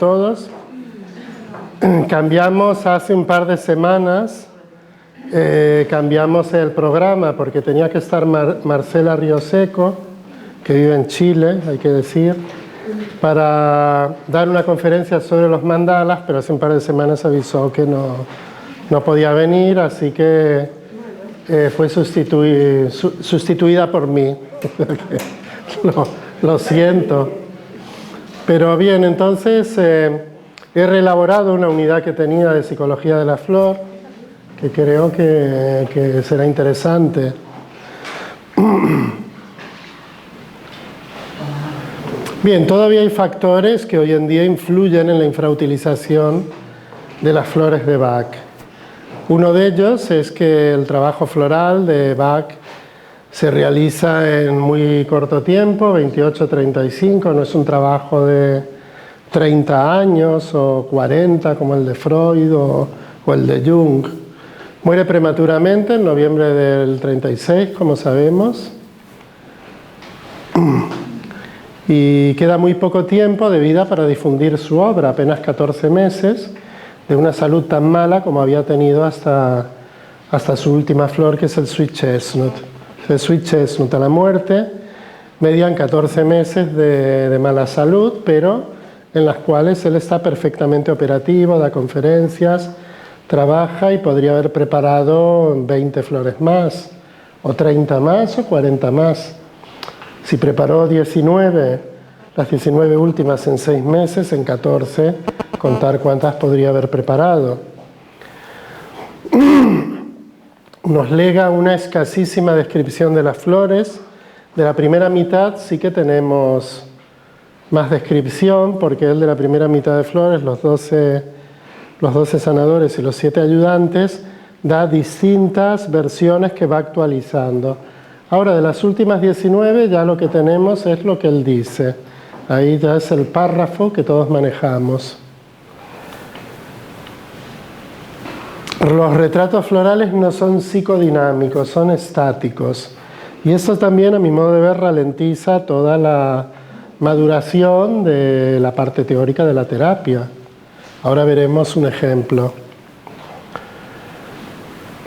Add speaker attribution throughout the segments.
Speaker 1: todos. Cambiamos hace un par de semanas, cambiamos el programa porque tenía que estar Marcela Rioseco, que vive en Chile, hay que decir, para dar una conferencia sobre los mandalas, pero hace un par de semanas avisó que no podía venir, así que fue sustituida por mí. Lo siento. Pero bien, entonces he reelaborado una unidad que tenía de psicología de la flor, que creo que será interesante. Bien, todavía hay factores que hoy en día influyen en la infrautilización de las flores de Bach. Uno de ellos es que el trabajo floral de Bach se realiza en muy corto tiempo, 28-35, no es un trabajo de 30 años o 40 como el de Freud o el de Jung. Muere prematuramente en noviembre del 36, como sabemos, y queda muy poco tiempo de vida para difundir su obra, apenas 14 meses, de una salud tan mala como había tenido hasta su última flor, que es el Sweet Chestnut. El Sweet Chestnut a la muerte, median 14 meses de mala salud, pero en las cuales él está perfectamente operativo, da conferencias, trabaja y podría haber preparado 20 flores más, o 30 más, o 40 más. Si preparó 19, las 19 últimas en 6 meses, en 14, contar cuántas podría haber preparado. Nos lega una escasísima descripción de las flores. De la primera mitad sí que tenemos más descripción, porque él de la primera mitad de flores, los 12 sanadores y los 7 ayudantes, da distintas versiones que va actualizando. Ahora, de las últimas 19, ya lo que tenemos es lo que él dice. Ahí ya es el párrafo que todos manejamos. Los retratos florales no son psicodinámicos, son estáticos. Y eso también, a mi modo de ver, ralentiza toda la maduración de la parte teórica de la terapia. Ahora veremos un ejemplo.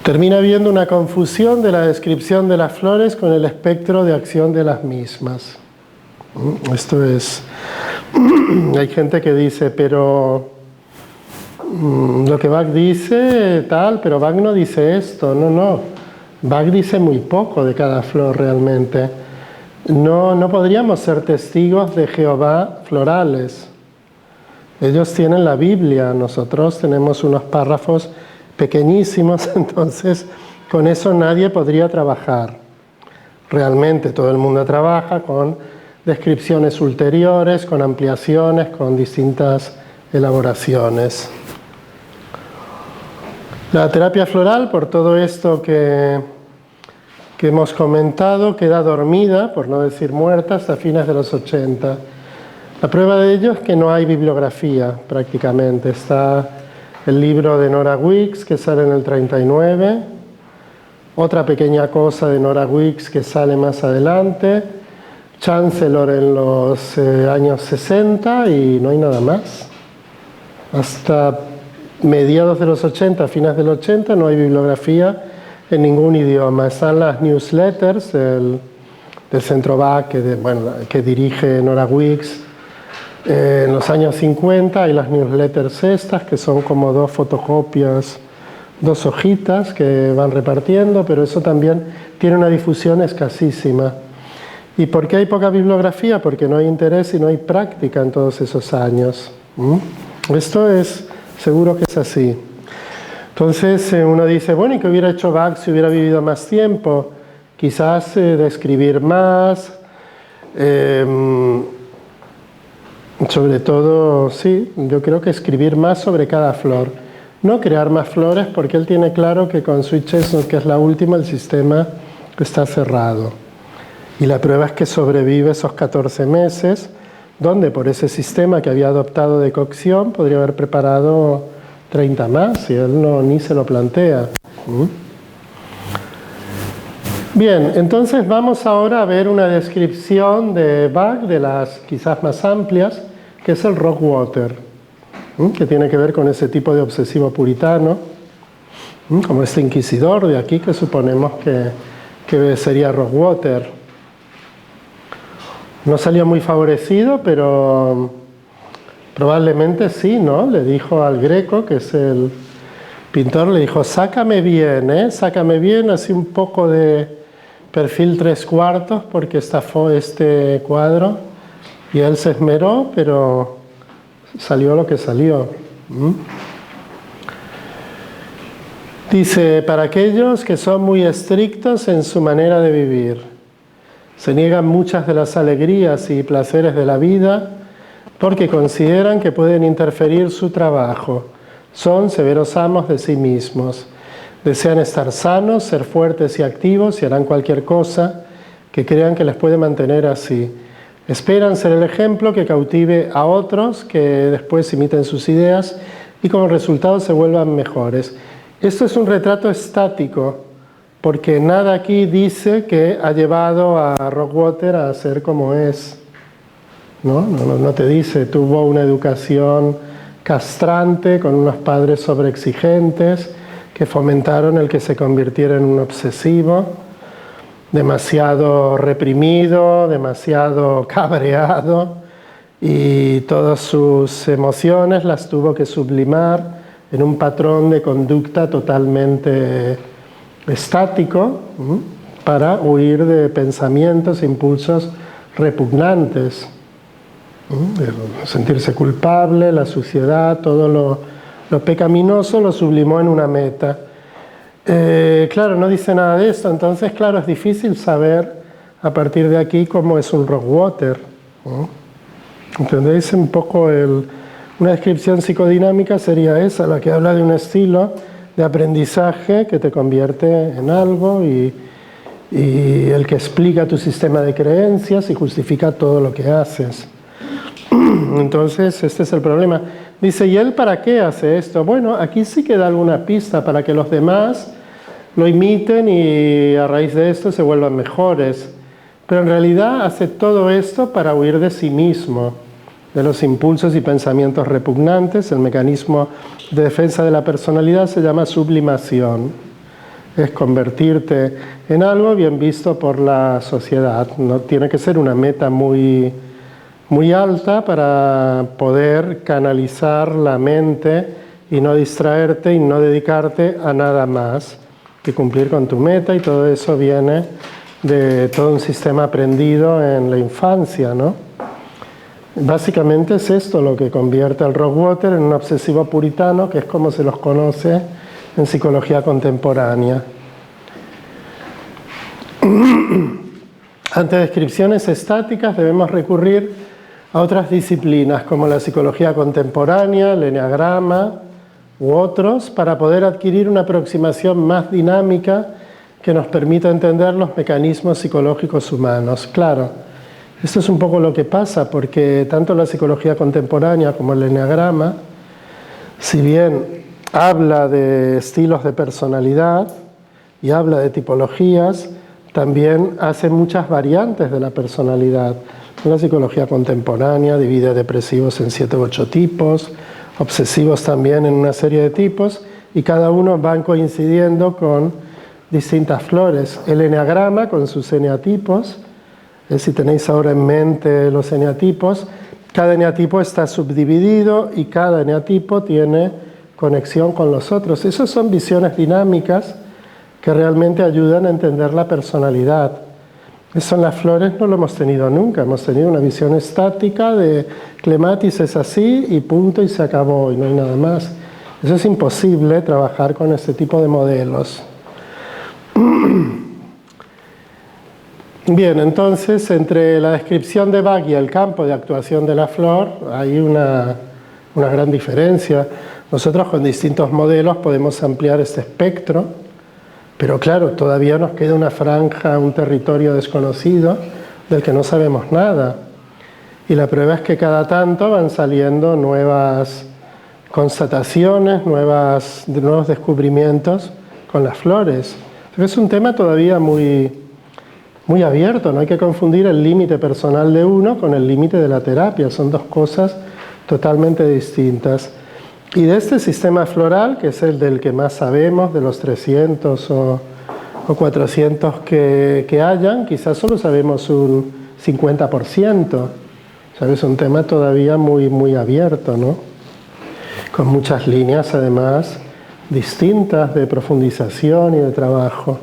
Speaker 1: Termina habiendo una confusión de la descripción de las flores con el espectro de acción de las mismas. Esto es... Hay gente que dice, pero... lo que Bach dice tal, pero Bach no dice esto. No. Bach dice muy poco de cada flor realmente. No podríamos ser testigos de Jehová florales. Ellos tienen la Biblia, nosotros tenemos unos párrafos pequeñísimos, entonces con eso nadie podría trabajar. Realmente todo el mundo trabaja con descripciones ulteriores, con ampliaciones, con distintas elaboraciones. La terapia floral, por todo esto que hemos comentado, queda dormida, por no decir muerta, hasta fines de los 80. La prueba de ello es que no hay bibliografía prácticamente. Está el libro de Nora Wicks, que sale en el 39, otra pequeña cosa de Nora Wicks que sale más adelante, Chancellor en los años 60 y no hay nada más. Hasta mediados de los 80, fines del 80, no hay bibliografía en ningún idioma. Están las newsletters del Centro Bach que dirige Nora Wicks. En los años 50 hay las newsletters estas, que son como 2 fotocopias, 2 hojitas que van repartiendo, pero eso también tiene una difusión escasísima. ¿Y por qué hay poca bibliografía? Porque no hay interés y no hay práctica en todos esos años. Esto es seguro que es así. Entonces uno dice, bueno, ¿y qué hubiera hecho Bach si hubiera vivido más tiempo? Quizás de escribir más, sobre todo, sí, yo creo que escribir más sobre cada flor. No crear más flores porque él tiene claro que con Sweet Chestnut, que es la última, el sistema está cerrado. Y la prueba es que sobrevive esos 14 meses, donde por ese sistema que había adoptado de cocción podría haber preparado 30 más y él ni se lo plantea. Bien, entonces vamos ahora a ver una descripción de Bach, de las quizás más amplias, que es el Rockwater. que tiene que ver con ese tipo de obsesivo puritano, como este inquisidor de aquí que suponemos que sería Rosewater. No salió muy favorecido, pero probablemente sí, ¿no? Le dijo al Greco, que es el pintor, le dijo, sácame bien, sácame bien, así un poco de perfil 3/4, porque estafó este cuadro. Y él se esmeró, pero salió lo que salió. Dice, para aquellos que son muy estrictos en su manera de vivir, se niegan muchas de las alegrías y placeres de la vida porque consideran que pueden interferir su trabajo. Son severos amos de sí mismos. Desean estar sanos, ser fuertes y activos y harán cualquier cosa que crean que les puede mantener así. Esperan ser el ejemplo que cautive a otros, que después imiten sus ideas y como resultado se vuelvan mejores. Esto es un retrato estático, porque nada aquí dice que ha llevado a Rosewater a ser como es. No te dice, tuvo una educación castrante con unos padres sobreexigentes que fomentaron el que se convirtiera en un obsesivo, demasiado reprimido, demasiado cabreado, y todas sus emociones las tuvo que sublimar en un patrón de conducta totalmente estático para huir de pensamientos e impulsos repugnantes. Sentirse culpable, la suciedad, todo lo pecaminoso lo sublimó en una meta. Claro, no dice nada de esto, entonces, claro, es difícil saber a partir de aquí cómo es un Rosewater. ¿Entendéis? Un poco una descripción psicodinámica sería esa, la que habla de un estilo de aprendizaje que te convierte en algo y el que explica tu sistema de creencias y justifica todo lo que haces. Entonces, este es el problema. Dice, ¿y él para qué hace esto? Bueno, aquí sí que da alguna pista para que los demás lo imiten y a raíz de esto se vuelvan mejores. Pero en realidad hace todo esto para huir de sí mismo, de los impulsos y pensamientos repugnantes. El mecanismo de defensa de la personalidad se llama sublimación. Es convertirte en algo bien visto por la sociedad. No tiene que ser una meta muy alta para poder canalizar la mente y no distraerte y no dedicarte a nada más que cumplir con tu meta, y todo eso viene de todo un sistema aprendido en la infancia, ¿no? Básicamente es esto lo que convierte al Rosewater en un obsesivo puritano, que es como se los conoce en psicología contemporánea. Ante descripciones estáticas debemos recurrir a otras disciplinas como la psicología contemporánea, el eneagrama u otros, para poder adquirir una aproximación más dinámica que nos permita entender los mecanismos psicológicos humanos. Claro, esto es un poco lo que pasa, porque tanto la psicología contemporánea como el eneagrama, si bien habla de estilos de personalidad y habla de tipologías, también hace muchas variantes de la personalidad. La psicología contemporánea divide depresivos en 7 u 8 tipos, obsesivos también en una serie de tipos, y cada uno van coincidiendo con distintas flores. El eneagrama con sus eneatipos, si tenéis ahora en mente los eneatipos, cada eneatipo está subdividido y cada eneatipo tiene conexión con los otros. Esas son visiones dinámicas que realmente ayudan a entender la personalidad. Eso en las flores no lo hemos tenido nunca, hemos tenido una visión estática de clematis es así y punto y se acabó y no hay nada más. Eso es imposible trabajar con este tipo de modelos. Bien, entonces entre la descripción de Bach y el campo de actuación de la flor hay una gran diferencia. Nosotros con distintos modelos podemos ampliar este espectro, pero claro, todavía nos queda una franja, un territorio desconocido del que no sabemos nada. Y la prueba es que cada tanto van saliendo nuevas constataciones, nuevos descubrimientos con las flores. Entonces es un tema todavía muy abierto, no hay que confundir el límite personal de uno con el límite de la terapia, son dos cosas totalmente distintas. Y de este sistema floral, que es el del que más sabemos, de los 300 o 400 que hayan, quizás solo sabemos un 50%. O sea, es un tema todavía muy, muy abierto, ¿no? Con muchas líneas, además, distintas de profundización y de trabajo.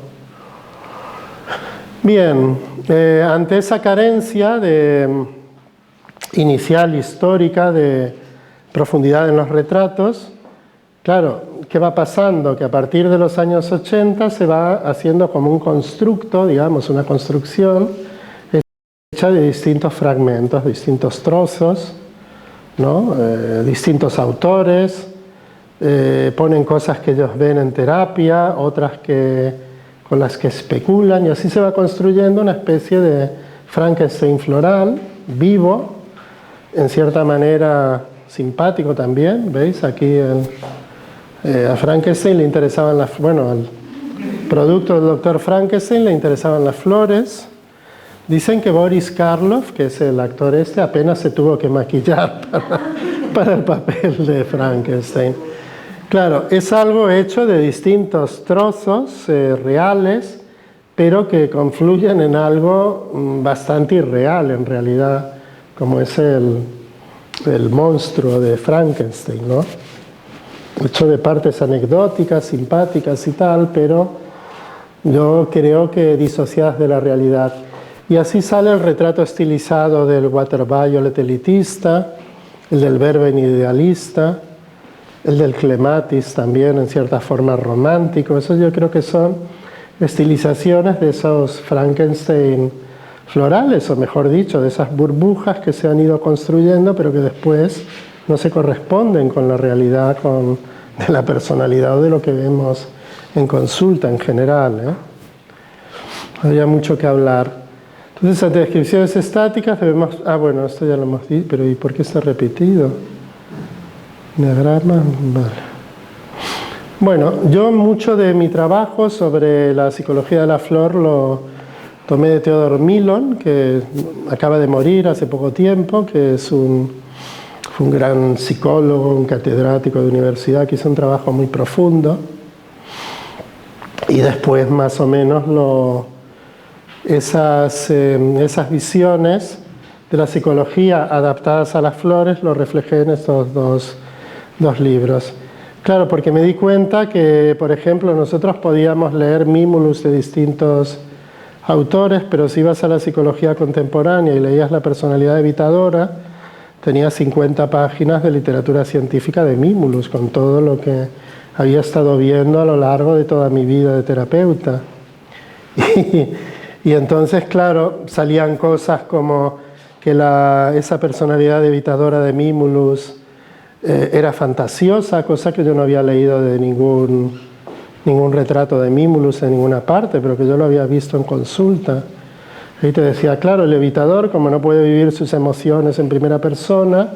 Speaker 1: Bien, ante esa carencia inicial histórica de profundidad en los retratos, claro, ¿qué va pasando? Que a partir de los años 80 se va haciendo como un constructo, digamos, una construcción hecha de distintos fragmentos, distintos trozos, ¿no? Distintos autores, ponen cosas que ellos ven en terapia, otras con las que especulan, y así se va construyendo una especie de Frankenstein floral, vivo, en cierta manera simpático también. ¿Veis? Aquí a Frankenstein le interesaban al producto del doctor Frankenstein le interesaban las flores. Dicen que Boris Karloff, que es el actor apenas se tuvo que maquillar para el papel de Frankenstein. Claro, es algo hecho de distintos trozos reales, pero que confluyen en algo bastante irreal en realidad, como es el monstruo de Frankenstein, ¿no? Hecho de partes anecdóticas, simpáticas y tal, pero yo creo que disociadas de la realidad. Y así sale el retrato estilizado del Water Violet elitista, el del Verben idealista, el del Clematis también en cierta forma romántico. Eso yo creo que son estilizaciones de esos Frankenstein florales, o mejor dicho, de esas burbujas que se han ido construyendo, pero que después no se corresponden con la realidad, de la personalidad o de lo que vemos en consulta en general, ¿eh? Había mucho que hablar. Entonces, ante descripciones estáticas debemos... bueno, esto ya lo hemos dicho, pero ¿y por qué está repetido? Diagrama, vale. Bueno, yo mucho de mi trabajo sobre la psicología de la flor lo tomé de Theodor Millon, que acaba de morir hace poco tiempo, que fue un gran psicólogo, un catedrático de universidad, que hizo un trabajo muy profundo. Y después, más o menos, esas visiones de la psicología adaptadas a las flores lo reflejé en estos dos libros. Claro, porque me di cuenta que, por ejemplo, nosotros podíamos leer Mimulus de distintos autores, pero si ibas a la psicología contemporánea y leías La personalidad evitadora, tenía 50 páginas de literatura científica de Mimulus, con todo lo que había estado viendo a lo largo de toda mi vida de terapeuta. Y entonces, claro, salían cosas como que esa personalidad evitadora de Mimulus era fantasiosa, cosa que yo no había leído de ningún retrato de Mimulus en ninguna parte, pero que yo lo había visto en consulta. Ahí te decía, claro, el evitador, como no puede vivir sus emociones en primera persona,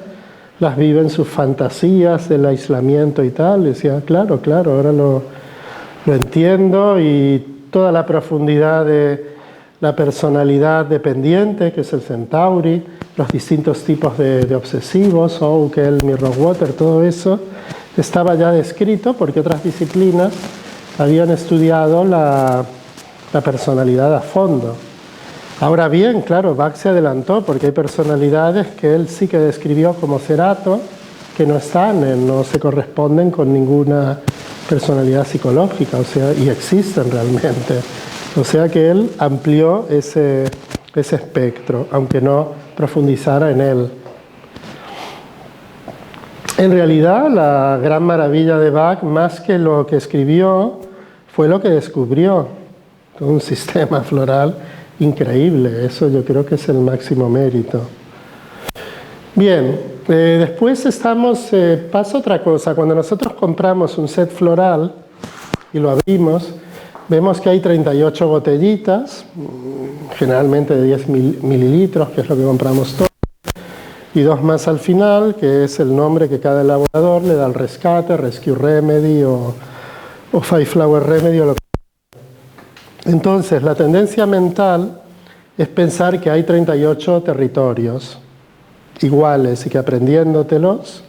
Speaker 1: las vive en sus fantasías del aislamiento y tal. Decía, claro, ahora lo entiendo, y toda la profundidad de la personalidad dependiente, que es el Centauri, los distintos tipos de obsesivos, Oukel, Mirror-Water, todo eso estaba ya descrito porque otras disciplinas habían estudiado la personalidad a fondo. Ahora bien, claro, Bach se adelantó porque hay personalidades que él sí que describió como cerato, que no no se corresponden con ninguna personalidad psicológica, o sea, y existen realmente. O sea que él amplió ese espectro, aunque no profundizara en él. En realidad, la gran maravilla de Bach, más que lo que escribió, fue lo que descubrió. Un sistema floral increíble, eso yo creo que es el máximo mérito. Bien, después pasa otra cosa. Cuando nosotros compramos un set floral y lo abrimos, vemos que hay 38 botellitas, generalmente de 10 mililitros, que es lo que compramos todos, y 2 más al final, que es el nombre que cada elaborador le da al rescate, Rescue Remedy o Five Flower Remedy o lo que sea. Entonces, la tendencia mental es pensar que hay 38 territorios iguales y que aprendiéndotelos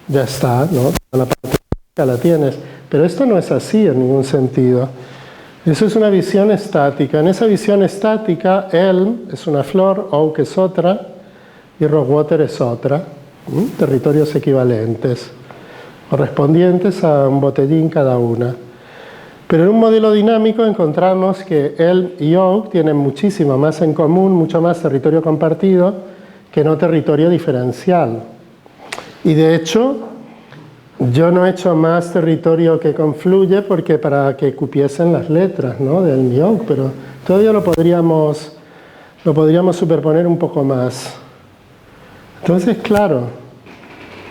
Speaker 1: ya está, ¿no? la parte física la tienes, pero esto no es así en ningún sentido. Eso es una visión estática. En esa visión estática, Elm es una flor, Oak es otra y Rockwater es otra. Territorios equivalentes, correspondientes a un botellín cada una. Pero en un modelo dinámico encontramos que Elm y Oak tienen muchísimo más en común, mucho más territorio compartido que no territorio diferencial. Y de hecho, yo no he hecho más territorio que confluye porque para que cupiesen las letras, ¿no?, de Elm y Oak, pero todavía lo podríamos superponer un poco más. Entonces, claro,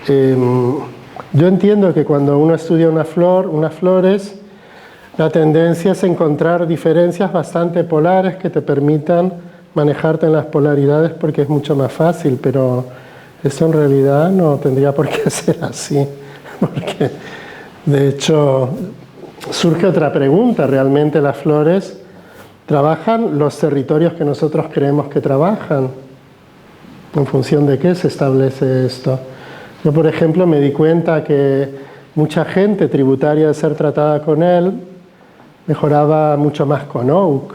Speaker 1: yo entiendo que cuando uno estudia una flor, unas flores, la tendencia es encontrar diferencias bastante polares que te permitan manejarte en las polaridades porque es mucho más fácil, pero eso en realidad no tendría por qué ser así, porque de hecho surge otra pregunta: ¿realmente las flores trabajan los territorios que nosotros creemos que trabajan? ¿En función de qué se establece esto? Yo, por ejemplo, me di cuenta que mucha gente tributaria de ser tratada con él mejoraba mucho más con Oak.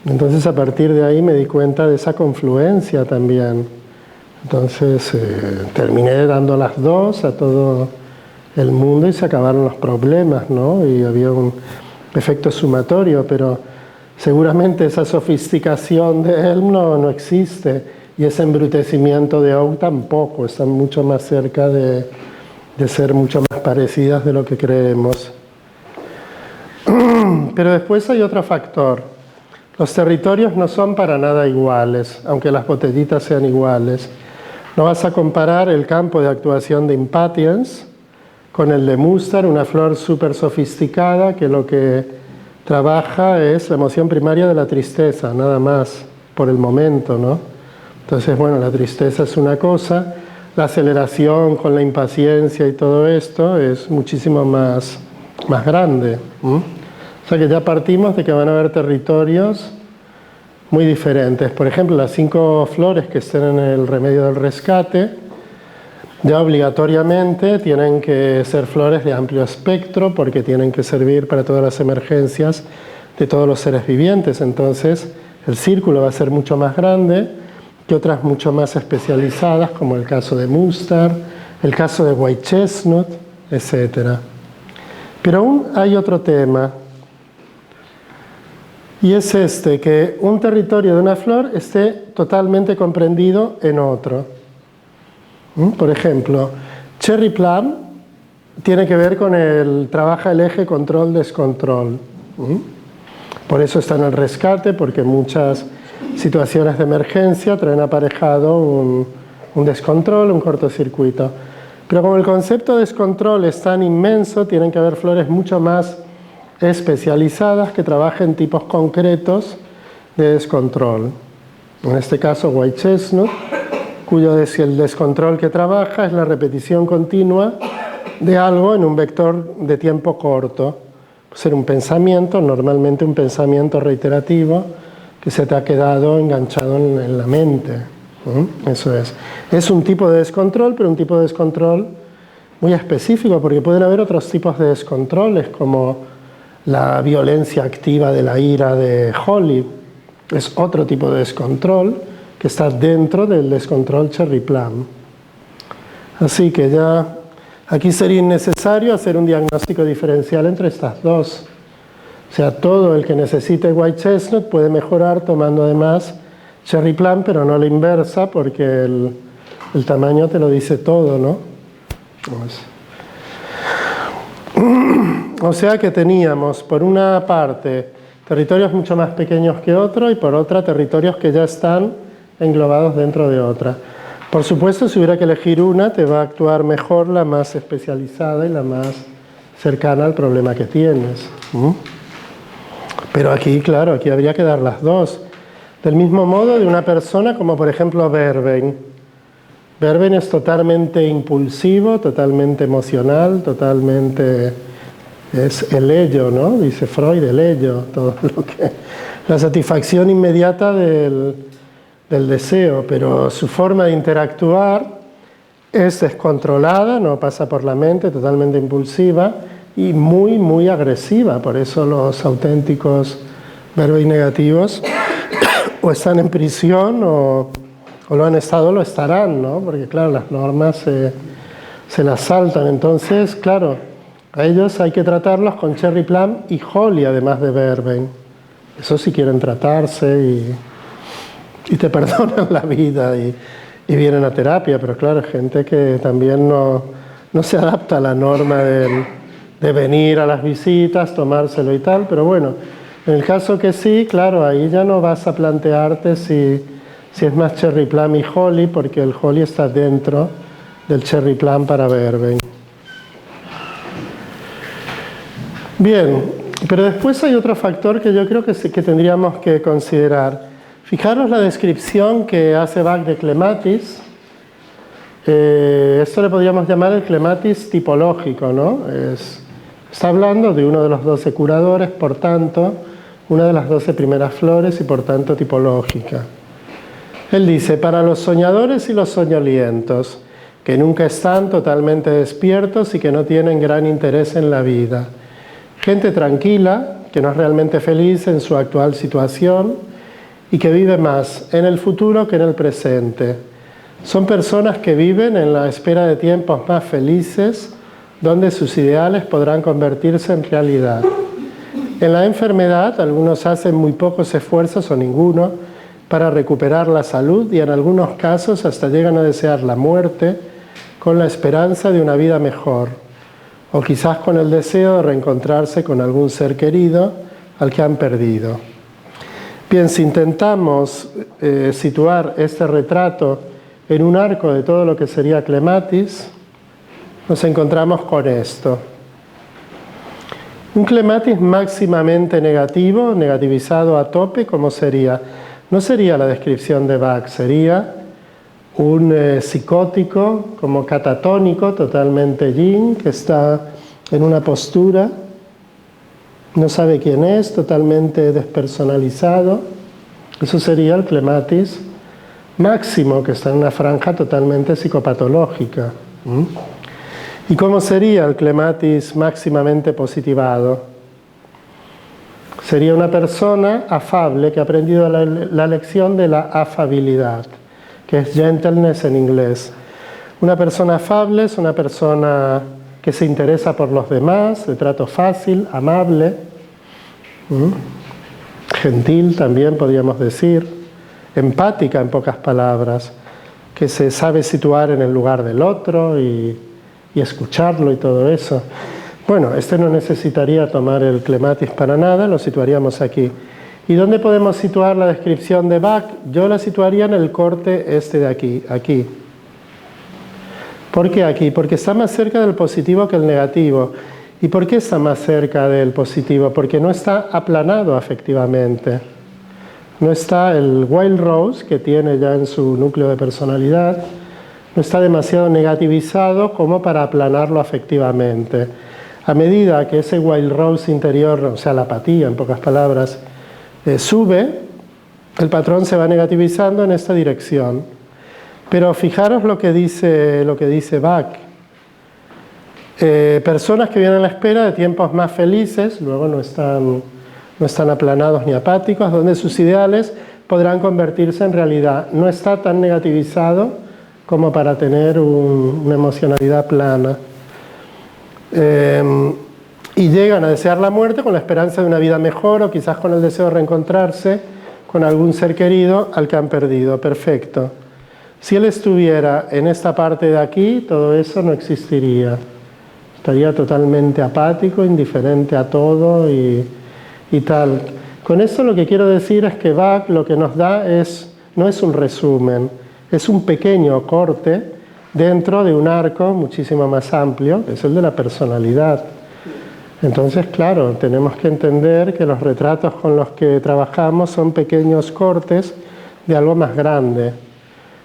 Speaker 1: Entonces, a partir de ahí me di cuenta de esa confluencia también. Entonces, terminé dando las dos a todo el mundo y se acabaron los problemas, ¿no? Y había un efecto sumatorio, pero seguramente esa sofisticación de Elm no existe. Y ese embrutecimiento de Oak tampoco, están mucho más cerca de ser mucho más parecidas de lo que creemos. Pero después hay otro factor. Los territorios no son para nada iguales, aunque las botellitas sean iguales. No vas a comparar el campo de actuación de impatience con el de Mustard, una flor súper sofisticada que lo que trabaja es la emoción primaria de la tristeza, nada más, por el momento, ¿no? Entonces, bueno, la tristeza es una cosa, la aceleración con la impaciencia y todo esto es muchísimo más grande. O sea que ya partimos de que van a haber territorios muy diferentes. Por ejemplo, las 5 flores que estén en el remedio del rescate, ya obligatoriamente tienen que ser flores de amplio espectro porque tienen que servir para todas las emergencias de todos los seres vivientes. Entonces, el círculo va a ser mucho más grande que otras mucho más especializadas, como el caso de Mustard, el caso de White Chestnut, etc. Pero aún hay otro tema, y es este, que un territorio de una flor esté totalmente comprendido en otro. Por ejemplo, Cherry Plum tiene que ver con trabaja el eje control-descontrol. Por eso está en el rescate, porque muchas situaciones de emergencia traen aparejado un descontrol, un cortocircuito. Pero como el concepto de descontrol es tan inmenso, tienen que haber flores mucho más especializadas que trabajen tipos concretos de descontrol. En este caso, White Chestnut, cuyo el descontrol que trabaja es la repetición continua de algo en un vector de tiempo corto. Puede ser un pensamiento, normalmente un pensamiento reiterativo, que se te ha quedado enganchado en la mente. Eso es. Es un tipo de descontrol, pero un tipo de descontrol muy específico, porque pueden haber otros tipos de descontroles, como la violencia activa de la ira de Holly. Es otro tipo de descontrol que está dentro del descontrol Cherry Plum. Así que ya aquí sería innecesario hacer un diagnóstico diferencial entre estas dos. O sea, todo el que necesite White Chestnut puede mejorar tomando además Cherry Plum, pero no la inversa, porque el tamaño te lo dice todo, ¿no? O sea que teníamos, por una parte, territorios mucho más pequeños que otro, y por otra, territorios que ya están englobados dentro de otra. Por supuesto, si hubiera que elegir una, te va a actuar mejor la más especializada y la más cercana al problema que tienes. Pero aquí, claro, aquí habría que dar las dos. Del mismo modo de una persona como, por ejemplo, Verbein. Verbein es totalmente impulsivo, totalmente emocional, totalmente... es el ello, ¿no? Dice Freud, el ello, todo lo que... la satisfacción inmediata del deseo, pero su forma de interactuar es descontrolada, no pasa por la mente, totalmente impulsiva y muy, muy agresiva. Por eso los auténticos verbos negativos o están en prisión o lo han estado o lo estarán, ¿no? Porque claro, las normas se las saltan. Entonces, claro, a ellos hay que tratarlos con Cherry Plum y Holly, además de Vervain. Eso si quieren tratarse y te perdonan la vida y vienen a terapia, pero claro, hay gente que también no se adapta a la norma de venir a las visitas, tomárselo y tal, pero bueno, en el caso que sí, claro, ahí ya no vas a plantearte si es más Cherry Plum y Holly, porque el Holly está dentro del Cherry Plum para Vervain. Bien, pero después hay otro factor que yo creo que tendríamos que considerar. Fijaros la descripción que hace Bach de Clematis. Esto le podríamos llamar el Clematis tipológico, ¿no? Está hablando de uno de los 12 curadores, por tanto, una de las 12 primeras flores y por tanto tipológica. Él dice, para los soñadores y los soñolientos, que nunca están totalmente despiertos y que no tienen gran interés en la vida. Gente tranquila, que no es realmente feliz en su actual situación y que vive más en el futuro que en el presente. Son personas que viven en la espera de tiempos más felices, donde sus ideales podrán convertirse en realidad. En la enfermedad, algunos hacen muy pocos esfuerzos o ninguno para recuperar la salud y en algunos casos hasta llegan a desear la muerte con la esperanza de una vida mejor, o quizás con el deseo de reencontrarse con algún ser querido al que han perdido. Bien, si intentamos situar este retrato en un arco de todo lo que sería Clematis, nos encontramos con esto. Un Clematis máximamente negativo, negativizado a tope, ¿cómo sería? No sería la descripción de Bach, sería un psicótico, como catatónico, totalmente yin, que está en una postura, no sabe quién es, totalmente despersonalizado. Eso sería el Clematis máximo, que está en una franja totalmente psicopatológica. ¿Y cómo sería el Clematis máximamente positivado? Sería una persona afable que ha aprendido la lección de la afabilidad, que es gentleness en inglés. Una persona afable es una persona que se interesa por los demás, de trato fácil, amable, gentil también podríamos decir, empática en pocas palabras, que se sabe situar en el lugar del otro y escucharlo y todo eso. Bueno, este no necesitaría tomar el Clematis para nada, lo situaríamos aquí. ¿Y dónde podemos situar la descripción de Bach? Yo la situaría en el corte este de aquí, aquí. ¿Por qué aquí? Porque está más cerca del positivo que el negativo. ¿Y por qué está más cerca del positivo? Porque no está aplanado afectivamente. No está el Wild Rose, que tiene ya en su núcleo de personalidad, no está demasiado negativizado como para aplanarlo afectivamente. A medida que ese Wild Rose interior, o sea, la apatía, en pocas palabras, sube, el patrón se va negativizando en esta dirección. Pero fijaros lo que dice Bach. Personas que vienen a la espera de tiempos más felices, luego no están aplanados ni apáticos, donde sus ideales podrán convertirse en realidad. No está tan negativizado como para tener una emocionalidad plana. Y llegan a desear la muerte con la esperanza de una vida mejor o quizás con el deseo de reencontrarse con algún ser querido al que han perdido. Perfecto. Si él estuviera en esta parte de aquí, todo eso no existiría. Estaría totalmente apático, indiferente a todo y tal. Con esto lo que quiero decir es que Bach lo que nos da no es un resumen, es un pequeño corte dentro de un arco muchísimo más amplio, que es el de la personalidad. Entonces, claro, tenemos que entender que los retratos con los que trabajamos son pequeños cortes de algo más grande.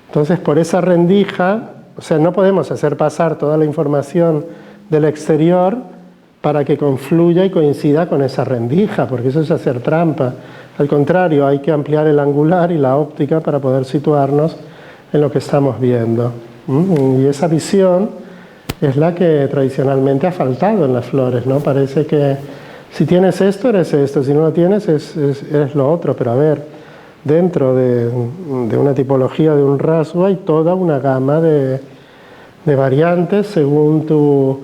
Speaker 1: Entonces, por esa rendija, o sea, no podemos hacer pasar toda la información del exterior para que confluya y coincida con esa rendija, porque eso es hacer trampa. Al contrario, hay que ampliar el angular y la óptica para poder situarnos en lo que estamos viendo. Y esa visión es la que tradicionalmente ha faltado en las flores, ¿no? Parece que si tienes esto, eres esto, si no lo tienes, eres lo otro. Pero a ver, dentro de una tipología, de un rasgo, hay toda una gama de variantes según tu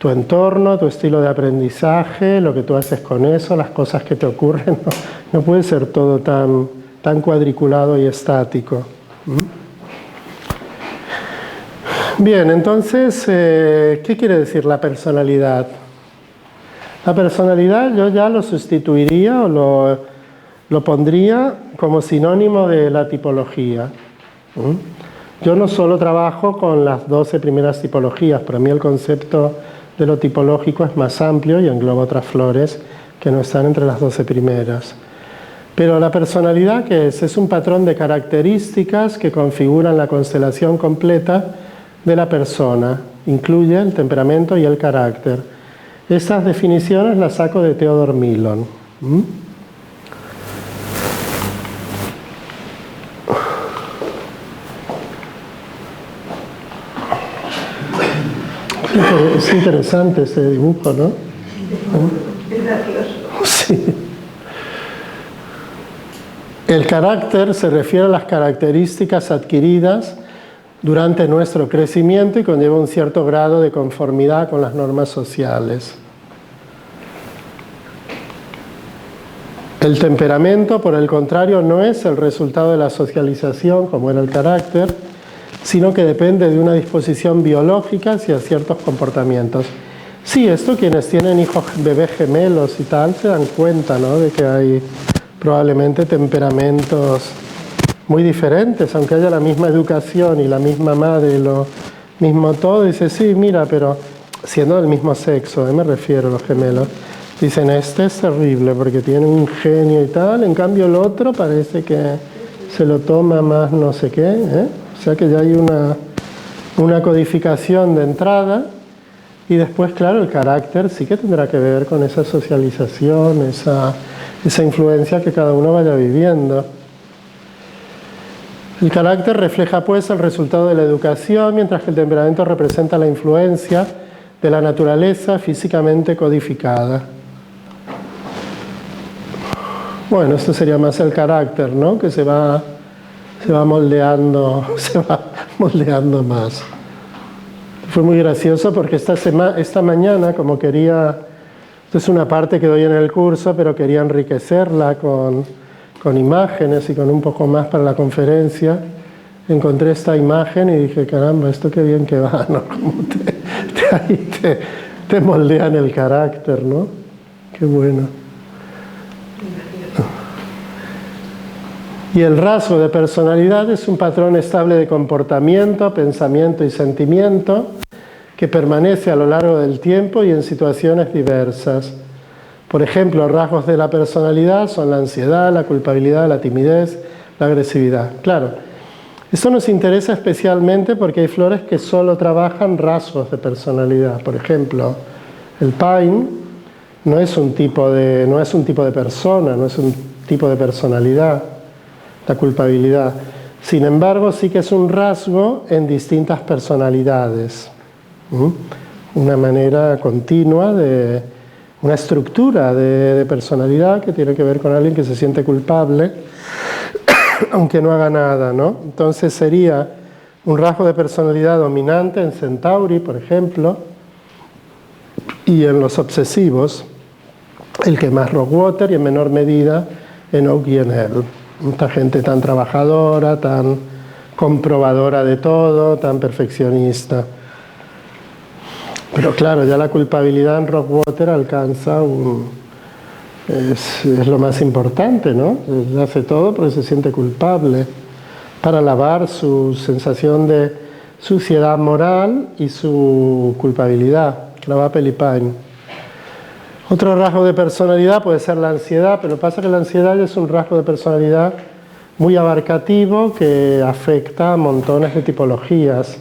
Speaker 1: entorno, tu estilo de aprendizaje, lo que tú haces con eso, las cosas que te ocurren. No puede ser todo tan cuadriculado y estático. Bien, entonces, ¿qué quiere decir la personalidad? La personalidad yo ya lo sustituiría o lo pondría como sinónimo de la tipología. Yo no solo trabajo con las 12 primeras tipologías, para mí el concepto de lo tipológico es más amplio y engloba otras flores que no están entre las 12 primeras. Pero la personalidad, ¿qué es? Es un patrón de características que configuran la constelación completa de la persona. Incluye el temperamento y el carácter. Estas definiciones las saco de Theodor Millon. Es interesante este dibujo, ¿no?
Speaker 2: Es gracioso.
Speaker 1: Sí. El carácter se refiere a las características adquiridas durante nuestro crecimiento y conlleva un cierto grado de conformidad con las normas sociales. El temperamento, por el contrario, no es el resultado de la socialización, como era el carácter, sino que depende de una disposición biológica hacia ciertos comportamientos. Sí, esto quienes tienen hijos, bebés gemelos y tal, se dan cuenta, ¿no?, de que hay probablemente temperamentos muy diferentes, aunque haya la misma educación y la misma madre y lo mismo todo. Dice, sí, mira, pero siendo del mismo sexo, me refiero a los gemelos, dicen, este es terrible porque tiene un genio y tal, en cambio el otro parece que se lo toma más no sé qué, O sea que ya hay una codificación de entrada y después, claro, el carácter sí que tendrá que ver con esa socialización, esa influencia que cada uno vaya viviendo. El carácter refleja pues el resultado de la educación, mientras que el temperamento representa la influencia de la naturaleza físicamente codificada. Bueno, esto sería más el carácter, ¿no?, que se va moldeando más. Fue muy gracioso porque esta mañana, como quería, esto es una parte que doy en el curso, pero quería enriquecerla con imágenes y con un poco más para la conferencia, encontré esta imagen y dije, caramba, esto qué bien que va, ¿no? Como te moldean el carácter, ¿no? Qué bueno. Y el rasgo de personalidad es un patrón estable de comportamiento, pensamiento y sentimiento que permanece a lo largo del tiempo y en situaciones diversas. Por ejemplo, rasgos de la personalidad son la ansiedad, la culpabilidad, la timidez, la agresividad. Claro, esto nos interesa especialmente porque hay flores que solo trabajan rasgos de personalidad. Por ejemplo, el pine no es un tipo de persona, no es un tipo de personalidad, la culpabilidad. Sin embargo, sí que es un rasgo en distintas personalidades. Una manera continua una estructura de personalidad que tiene que ver con alguien que se siente culpable, aunque no haga nada, ¿no? Entonces sería un rasgo de personalidad dominante en Centauri, por ejemplo, y en los obsesivos, el que más Rockwater y en menor medida en Oak y en L. Esta gente tan trabajadora, tan comprobadora de todo, tan perfeccionista. Pero claro, ya la culpabilidad en Rockwater alcanza es lo más importante, ¿no? Él hace todo porque se siente culpable para lavar su sensación de suciedad moral y su culpabilidad. Clava Pelipine. Otro rasgo de personalidad puede ser la ansiedad, pero pasa que la ansiedad es un rasgo de personalidad muy abarcativo que afecta a montones de tipologías.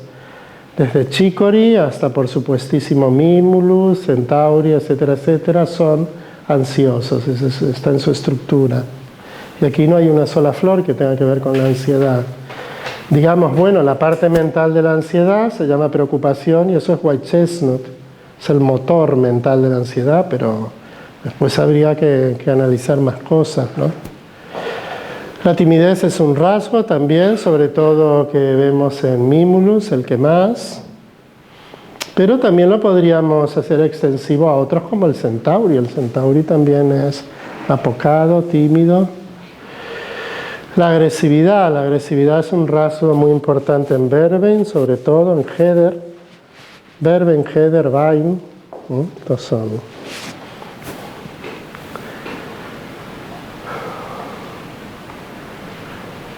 Speaker 1: Desde Chicory hasta, por supuestísimo, Mimulus, Centauri, etcétera, etcétera, son ansiosos, está en su estructura. Y aquí no hay una sola flor que tenga que ver con la ansiedad. digamos, bueno, la parte mental de la ansiedad se llama preocupación y eso es white chestnut, es el motor mental de la ansiedad, pero después habría que analizar más cosas, ¿no? La timidez es un rasgo también, sobre todo que vemos en Mimulus, el que más, pero también lo podríamos hacer extensivo a otros como el centauri. El centauri también es apocado, tímido. La agresividad es un rasgo muy importante en Verbein, sobre todo en Heder. Verbein, Heder, Wein, estos son.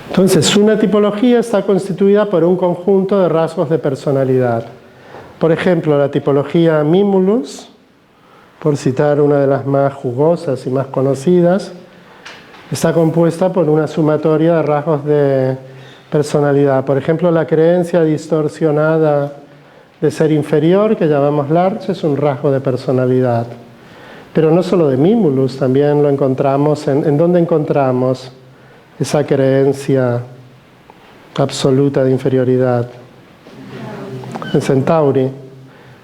Speaker 1: Entonces, una tipología está constituida por un conjunto de rasgos de personalidad. Por ejemplo, la tipología Mimulus, por citar una de las más jugosas y más conocidas, está compuesta por una sumatoria de rasgos de personalidad. Por ejemplo, la creencia distorsionada de ser inferior, que llamamos Large, es un rasgo de personalidad. Pero no solo de Mimulus, también lo encontramos ¿en dónde encontramos esa creencia absoluta de inferioridad? En Centauri.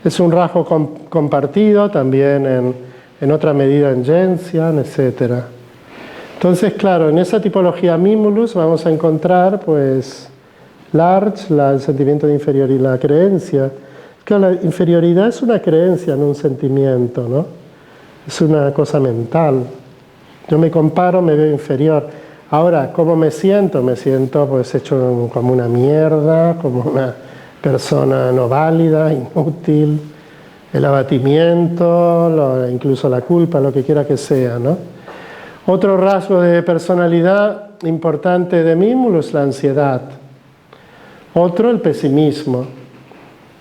Speaker 1: Es un rasgo compartido también en otra medida en Gentian, etc. Entonces, claro, en esa tipología Mimulus vamos a encontrar, pues, Large, el sentimiento de inferioridad, la creencia. Que la inferioridad es una creencia, no un sentimiento, ¿no? Es una cosa mental. Yo me comparo, me veo inferior. Ahora, ¿cómo me siento? Me siento pues hecho como una mierda, como una persona no válida, inútil, el abatimiento, incluso la culpa, lo que quiera que sea, ¿no? Otro rasgo de personalidad importante de Mimulus es la ansiedad. Otro, el pesimismo.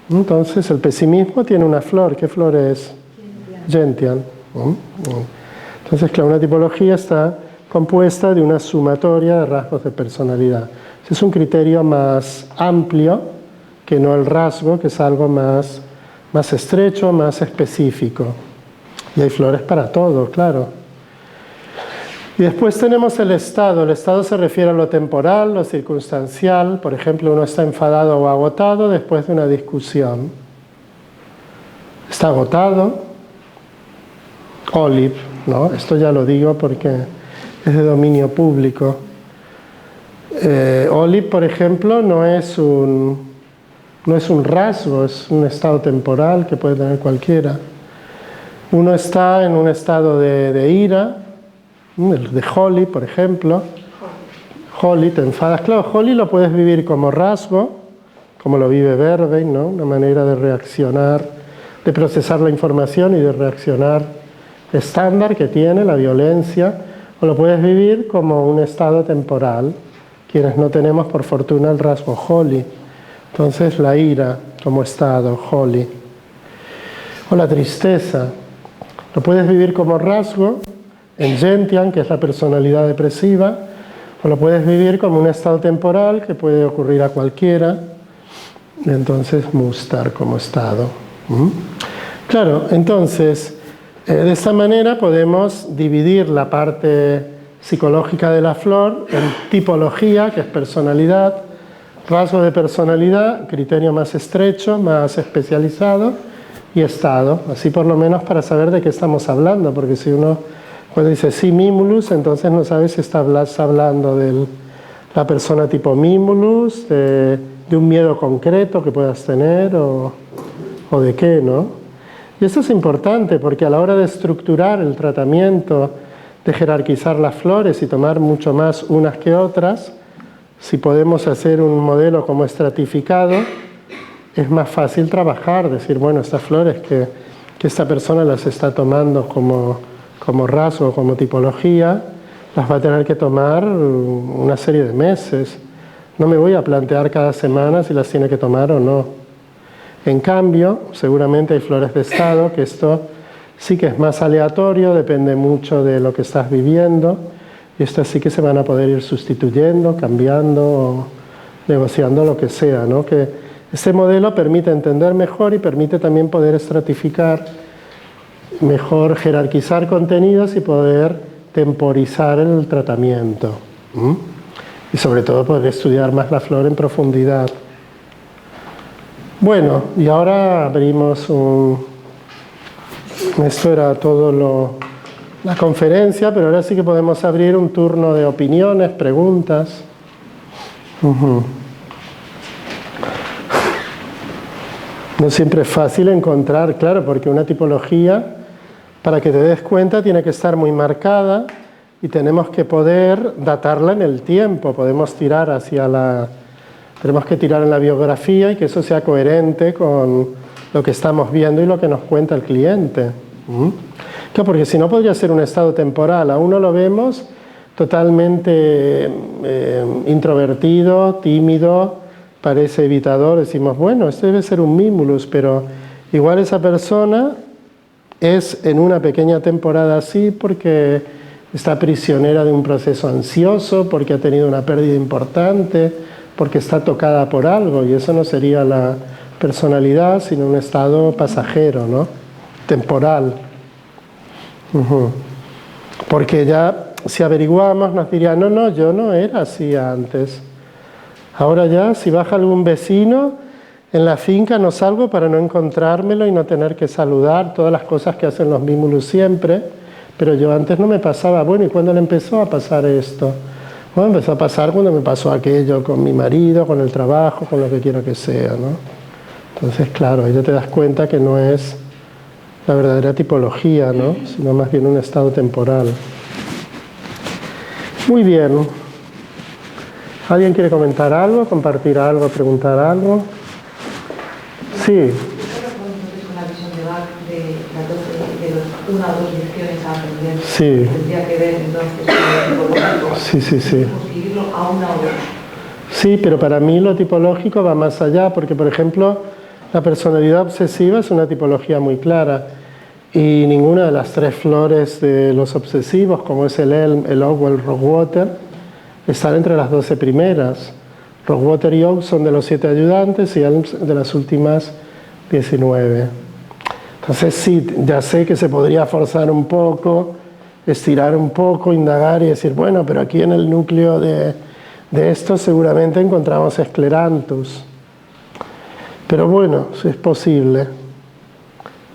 Speaker 1: Entonces, el pesimismo tiene una flor. ¿Qué flor es? Gentian. Entonces, claro, una tipología está compuesta de una sumatoria de rasgos de personalidad. Ese es un criterio más amplio que no el rasgo, que es algo más estrecho, más específico. Y hay flores para todo, claro. Y después tenemos el estado. El estado se refiere a lo temporal, lo circunstancial. Por ejemplo, uno está enfadado o agotado después de una discusión. Está agotado. Olive, ¿no? Esto ya lo digo porque es de dominio público. Olive, por ejemplo, no es un rasgo, es un estado temporal que puede tener cualquiera. Uno está en un estado de ira, de Holly, por ejemplo. Holly, te enfadas. Claro, Holly lo puedes vivir como rasgo, como lo vive Verbein, ¿no? Una manera de reaccionar, de procesar la información y de reaccionar estándar que tiene la violencia. O lo puedes vivir como un estado temporal, quienes no tenemos por fortuna el rasgo Holly. Entonces la ira como estado, Holly. O la tristeza, lo puedes vivir como rasgo en Gentian, que es la personalidad depresiva, o lo puedes vivir como un estado temporal que puede ocurrir a cualquiera, y entonces Mustar como estado. Claro, entonces, de esta manera podemos dividir la parte psicológica de la flor en tipología, que es personalidad, rasgo de personalidad, criterio más estrecho, más especializado, y estado. Así por lo menos para saber de qué estamos hablando, porque si uno cuando dice sí, Mimulus, entonces no sabe si está hablando de la persona tipo Mimulus, de un miedo concreto que puedas tener o de qué, ¿no? Y esto es importante porque a la hora de estructurar el tratamiento, de jerarquizar las flores y tomar mucho más unas que otras, si podemos hacer un modelo como estratificado, es más fácil trabajar, decir, bueno, estas flores que esta persona las está tomando como rasgo, como tipología, las va a tener que tomar una serie de meses. No me voy a plantear cada semana si las tiene que tomar o no. En cambio, seguramente hay flores de estado, que esto sí que es más aleatorio, depende mucho de lo que estás viviendo, y estas sí que se van a poder ir sustituyendo, cambiando, o negociando lo que sea, ¿no? Que este modelo permite entender mejor y permite también poder estratificar, mejor jerarquizar contenidos y poder temporizar el tratamiento. y sobre todo poder estudiar más la flor en profundidad. Bueno, y ahora abrimos esto era todo la conferencia, pero ahora sí que podemos abrir un turno de opiniones, preguntas. No siempre es fácil encontrar, claro, porque una tipología, para que te des cuenta, tiene que estar muy marcada y tenemos que poder datarla en el tiempo. Tenemos que tirar en la biografía y que eso sea coherente con lo que estamos viendo y lo que nos cuenta el cliente. Claro, porque si no podría ser un estado temporal. A uno lo vemos totalmente introvertido, tímido, parece evitador. Decimos, bueno, este debe ser un mimulus, pero igual esa persona es en una pequeña temporada así porque está prisionera de un proceso ansioso, porque ha tenido una pérdida importante, porque está tocada por algo, y eso no sería la personalidad, sino un estado pasajero, ¿no? Temporal. Porque ya, si averiguamos, nos diría, no, yo no era así antes. Ahora ya, si baja algún vecino, en la finca no salgo para no encontrármelo y no tener que saludar, todas las cosas que hacen los mimulus siempre, pero yo antes no me pasaba. Bueno, ¿y cuándo le empezó a pasar esto? Bueno, empezó a pasar cuando me pasó aquello con mi marido, con el trabajo, con lo que quiera que sea, ¿no? Entonces, claro, ahí ya te das cuenta que no es la verdadera tipología, ¿no? Sino más bien un estado temporal. Muy bien. ¿Alguien quiere comentar algo, compartir algo, preguntar algo? Sí.
Speaker 3: Con la visión de Bach de los 1 o 2 lecciones a aprender.
Speaker 1: Sí.
Speaker 3: Tendría que ver entonces con
Speaker 1: Sí.
Speaker 3: escribirlo a 1 o 2.
Speaker 1: Sí, pero para mí lo tipológico va más allá, porque por ejemplo la personalidad obsesiva es una tipología muy clara y ninguna de las 3 flores de los obsesivos, como es el Elm, el Oak o el Rockwater, están entre las 12 primeras. Rockwater y Oak son de los 7 ayudantes y Elm de las últimas 19. Entonces sí, ya sé que se podría forzar un poco, estirar un poco, indagar y decir, bueno, pero aquí en el núcleo de esto seguramente encontramos Scleranthus. Pero bueno, sí es posible.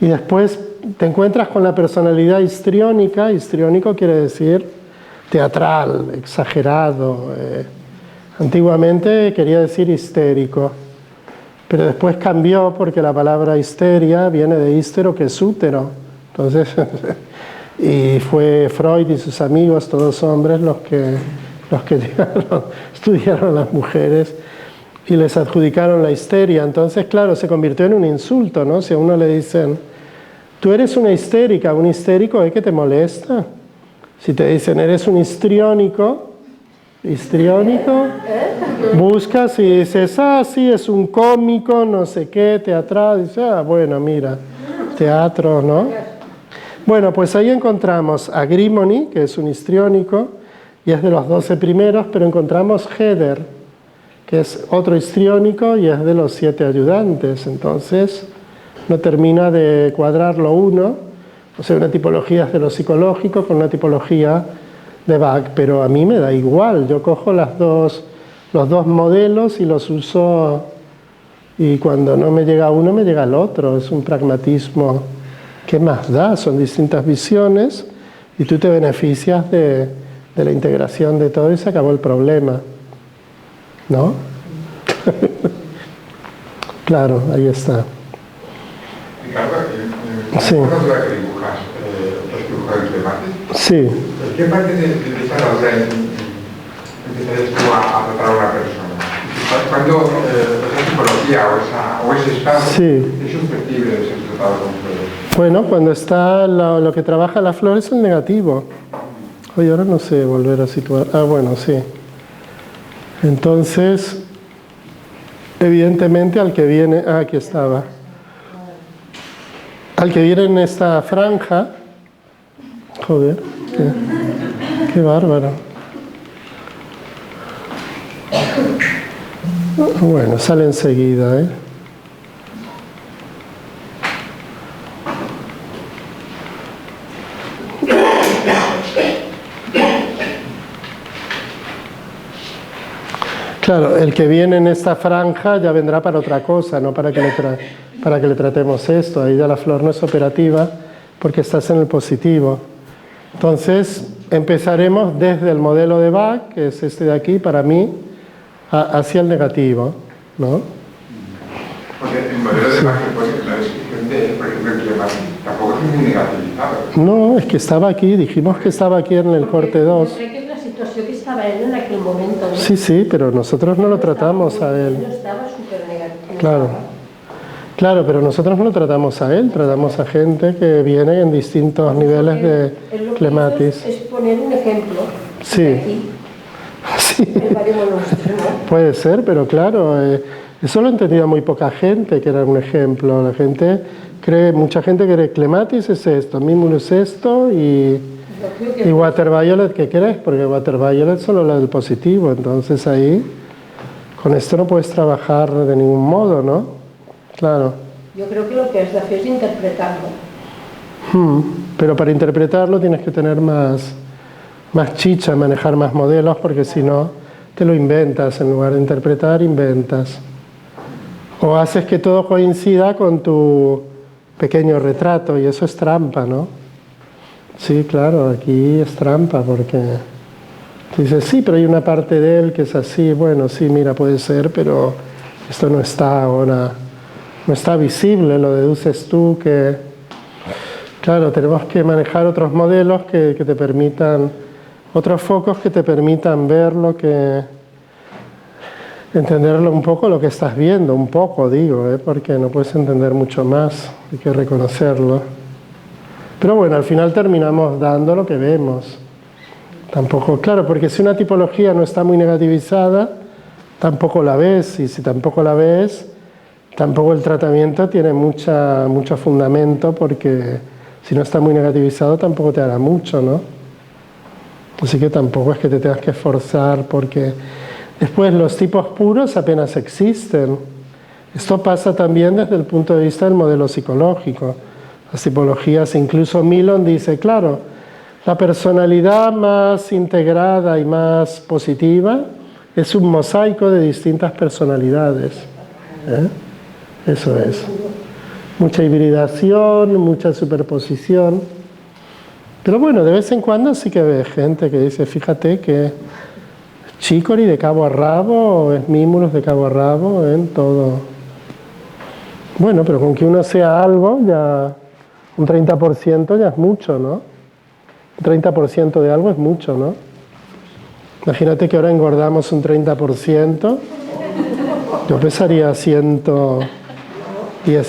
Speaker 1: Y después te encuentras con la personalidad histriónica. Histriónico quiere decir teatral, exagerado. Antiguamente quería decir histérico, pero después cambió porque la palabra histeria viene de hístero, que es útero. Entonces, y fue Freud y sus amigos, todos hombres, los que estudiaron a las mujeres y les adjudicaron la histeria. Entonces, claro, se convirtió en un insulto, ¿no? Si a uno le dicen, tú eres una histérica, un histérico es que te molesta. Si te dicen, eres un histriónico, buscas y dices, sí, es un cómico, no sé qué, teatral. Dices, bueno, mira, teatro, ¿no? Bueno, pues ahí encontramos a Grimony, que es un histriónico, y es de los 12 primeros, pero encontramos Heder, que es otro histriónico y es de los 7 ayudantes. Entonces, no termina de cuadrarlo uno, o sea, una tipología es de lo psicológico con una tipología de Bach, pero a mí me da igual, yo cojo los dos modelos y los uso, y cuando no me llega uno me llega el otro. Es un pragmatismo. ¿Qué más da? Son distintas visiones y tú te beneficias de la integración de todo y se acabó el problema, ¿no? Claro, ahí está.
Speaker 4: Ricardo,
Speaker 1: Sí.
Speaker 4: ¿cuándo es la que dibujas el debate?
Speaker 1: Sí.
Speaker 4: ¿Qué parte de esta obra empezarías tú a tratar a una persona? ¿Cuándo esa tipología o ese estado es susceptible de ser tratado con flores?
Speaker 1: Bueno, cuando está lo que trabaja la flor es el negativo. Oye, ahora no sé volver a situar. Bueno, sí. Entonces, evidentemente al que viene... aquí estaba. Al que viene en esta franja... Joder, qué bárbaro. Bueno, sale enseguida, ¿eh? Claro, el que viene en esta franja ya vendrá para otra cosa, no para que le tratemos esto. Ahí ya la flor no es operativa porque estás en el positivo. Entonces, empezaremos desde el modelo de Bach, que es este de aquí, para mí, hacia el negativo, ¿no?
Speaker 4: Porque el modelo de Bach, pues, la descripción de, por ejemplo, el climático, tampoco es muy negativizado.
Speaker 1: No, es que estaba aquí, dijimos que estaba aquí en el corte 2.
Speaker 2: Crec que és la situació que estava ell en aquell moment. No?
Speaker 1: Sí, sí, pero nosotros no lo tratamos a él.
Speaker 2: No estava supernegatiu.
Speaker 1: Claro. Claro, pero nosotros no lo tratamos a él, tratamos a gente que viene en distintos niveles de clematis.
Speaker 2: Es poner un ejemplo.
Speaker 1: Sí.
Speaker 2: Aquí,
Speaker 1: Sí,
Speaker 2: el baremo nostre, ¿no?
Speaker 1: puede ser, pero claro, eso lo entendía muy poca gente, que era un ejemplo. La gente cree, mucha gente cree clematis es esto, mimulus es esto y water violet, ¿qué crees? Porque water violet solo la del positivo, entonces ahí con esto no puedes trabajar de ningún modo, ¿no? Claro.
Speaker 2: Jo crec que el que has de fer és interpretar-lo.
Speaker 1: Pero para interpretarlo tienes que tener más chicha, manejar más modelos, porque si no te lo inventas, en lugar de interpretar, inventas. O haces que todo coincida con tu pequeño retrato, y eso es trampa, ¿no? Sí, claro, aquí es trampa, porque tú dices, sí, pero hay una parte de él que es así, bueno, sí, mira, puede ser, pero esto no está ahora, no está visible, lo deduces tú que... Claro, tenemos que manejar otros modelos que te permitan, otros focos que te permitan ver lo que... entenderlo un poco lo que estás viendo, un poco digo, porque no puedes entender mucho más, hay que reconocerlo. Pero bueno, al final terminamos dando lo que vemos. Tampoco, claro, porque si una tipología no está muy negativizada, tampoco la ves, y si tampoco la ves, tampoco el tratamiento tiene mucho fundamento, porque si no está muy negativizado tampoco te hará mucho, ¿no? Así que tampoco es que te tengas que esforzar, porque después los tipos puros apenas existen. Esto pasa también desde el punto de vista del modelo psicológico. Las tipologías, incluso Milon dice, claro, la personalidad más integrada y más positiva es un mosaico de distintas personalidades. Eso es. Mucha hibridación, mucha superposición. Pero bueno, de vez en cuando sí que ve gente que dice, fíjate que Chicory de cabo a rabo, es Mimulus de cabo a rabo, en todo. Bueno, pero con que uno sea algo, ya un 30% ya es mucho, ¿no? Un 30% de algo es mucho, ¿no? Imagínate que ahora engordamos un 30%, yo pesaría 110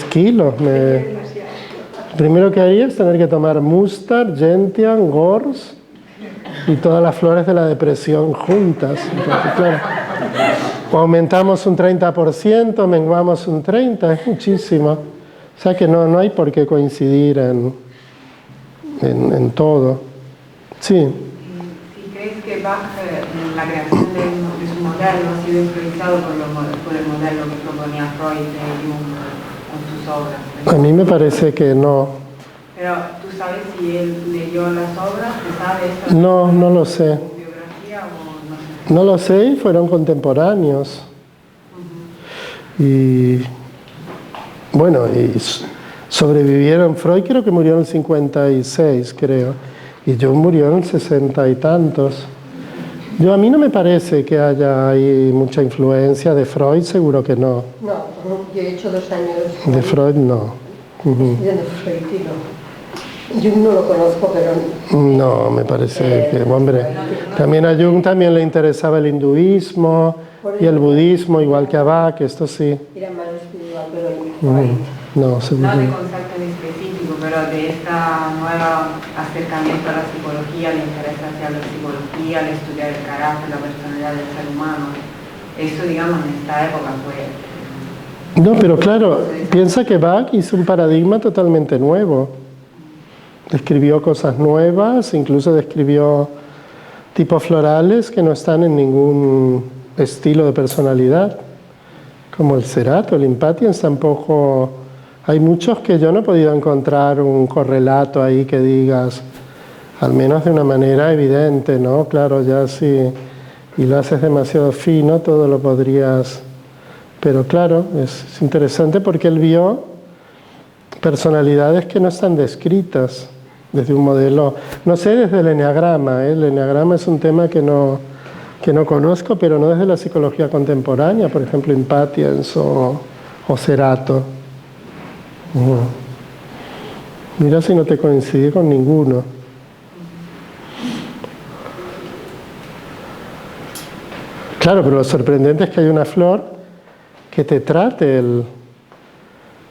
Speaker 1: kilos. Lo primero que haría es tener que tomar Mustard, Gentian, Gors y todas las flores de la depresión juntas. Entonces, claro, o aumentamos un 30%, menguamos un 30%, es muchísimo. O sea que no hay por qué coincidir en todo. Sí.
Speaker 3: ¿Y crees que Bach, en la creación de su modelo, ha sido influenciado por el modelo que proponía Freud de Jung con sus obras?
Speaker 1: A mí me parece que no.
Speaker 3: Pero, ¿tú sabes si él leyó las obras? ¿Te sabes?
Speaker 1: No lo sé.
Speaker 3: ¿Biografía o no sé?
Speaker 1: No lo sé y fueron contemporáneos. Y bueno, y sobrevivieron. Freud creo que murió en el 56, creo. Y Jung murió en el 60 y tantos. A mí no me parece que haya ahí mucha influencia de Freud, seguro que no.
Speaker 2: No, yo he hecho 2 años.
Speaker 1: De Freud no.
Speaker 2: Estudiando Freud y no. Jung no lo conozco, pero...
Speaker 1: No, me parece que, hombre, también a Jung también le interesaba el hinduismo y el budismo, igual que a Bach, esto sí.
Speaker 2: Era más espiritual, pero Freud.
Speaker 1: No, seguro.
Speaker 3: No de concepto en específico, pero de este nuevo acercamiento a la psicología, el interés hacia la psicología, el estudiar el carácter, la personalidad del ser humano. Eso, digamos, en esta época fue...
Speaker 1: No, pero claro, piensa que Bach hizo un paradigma totalmente nuevo. Describió cosas nuevas, incluso describió tipos florales que no están en ningún estilo de personalidad, como el Cerato, el Impatiens tampoco. Hay muchos que yo no he podido encontrar un correlato ahí que digas, al menos de una manera evidente, ¿no? Claro, ya si y lo haces demasiado fino, todo lo podrías... Pero claro, es interesante porque él vio personalidades que no están descritas desde un modelo, no sé, desde el eneagrama. El eneagrama es un tema que no conozco, pero no desde la psicología contemporánea, por ejemplo, Impatiens o Cerato. Mira si no te coincidí con ninguno. Claro, pero lo sorprendente es que hay una flor que te trate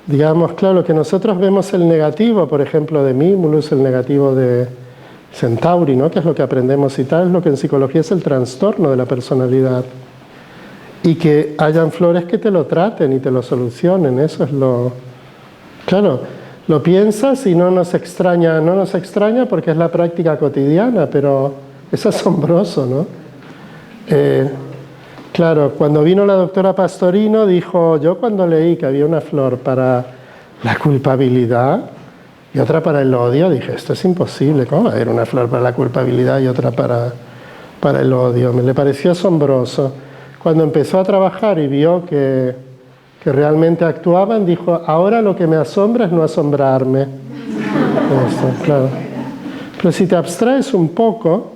Speaker 1: digamos, claro, que nosotros vemos el negativo, por ejemplo, de Mimulus, el negativo de Centauri, ¿no? Que es lo que aprendemos y tal, es lo que en psicología es el trastorno de la personalidad. Y que hayan flores que te lo traten y te lo solucionen, eso es lo... Claro, lo piensas y no nos extraña porque es la práctica cotidiana, pero es asombroso, ¿no? Claro, cuando vino la doctora Pastorino dijo, yo cuando leí que había una flor para la culpabilidad y otra para el odio, dije, esto es imposible, ¿cómo va a haber una flor para la culpabilidad y otra para el odio? Me le pareció asombroso. Cuando empezó a trabajar y vio que realmente actuaban, dijo, ahora lo que me asombra es no asombrarme. Eso, claro. Pero si te abstraes un poco,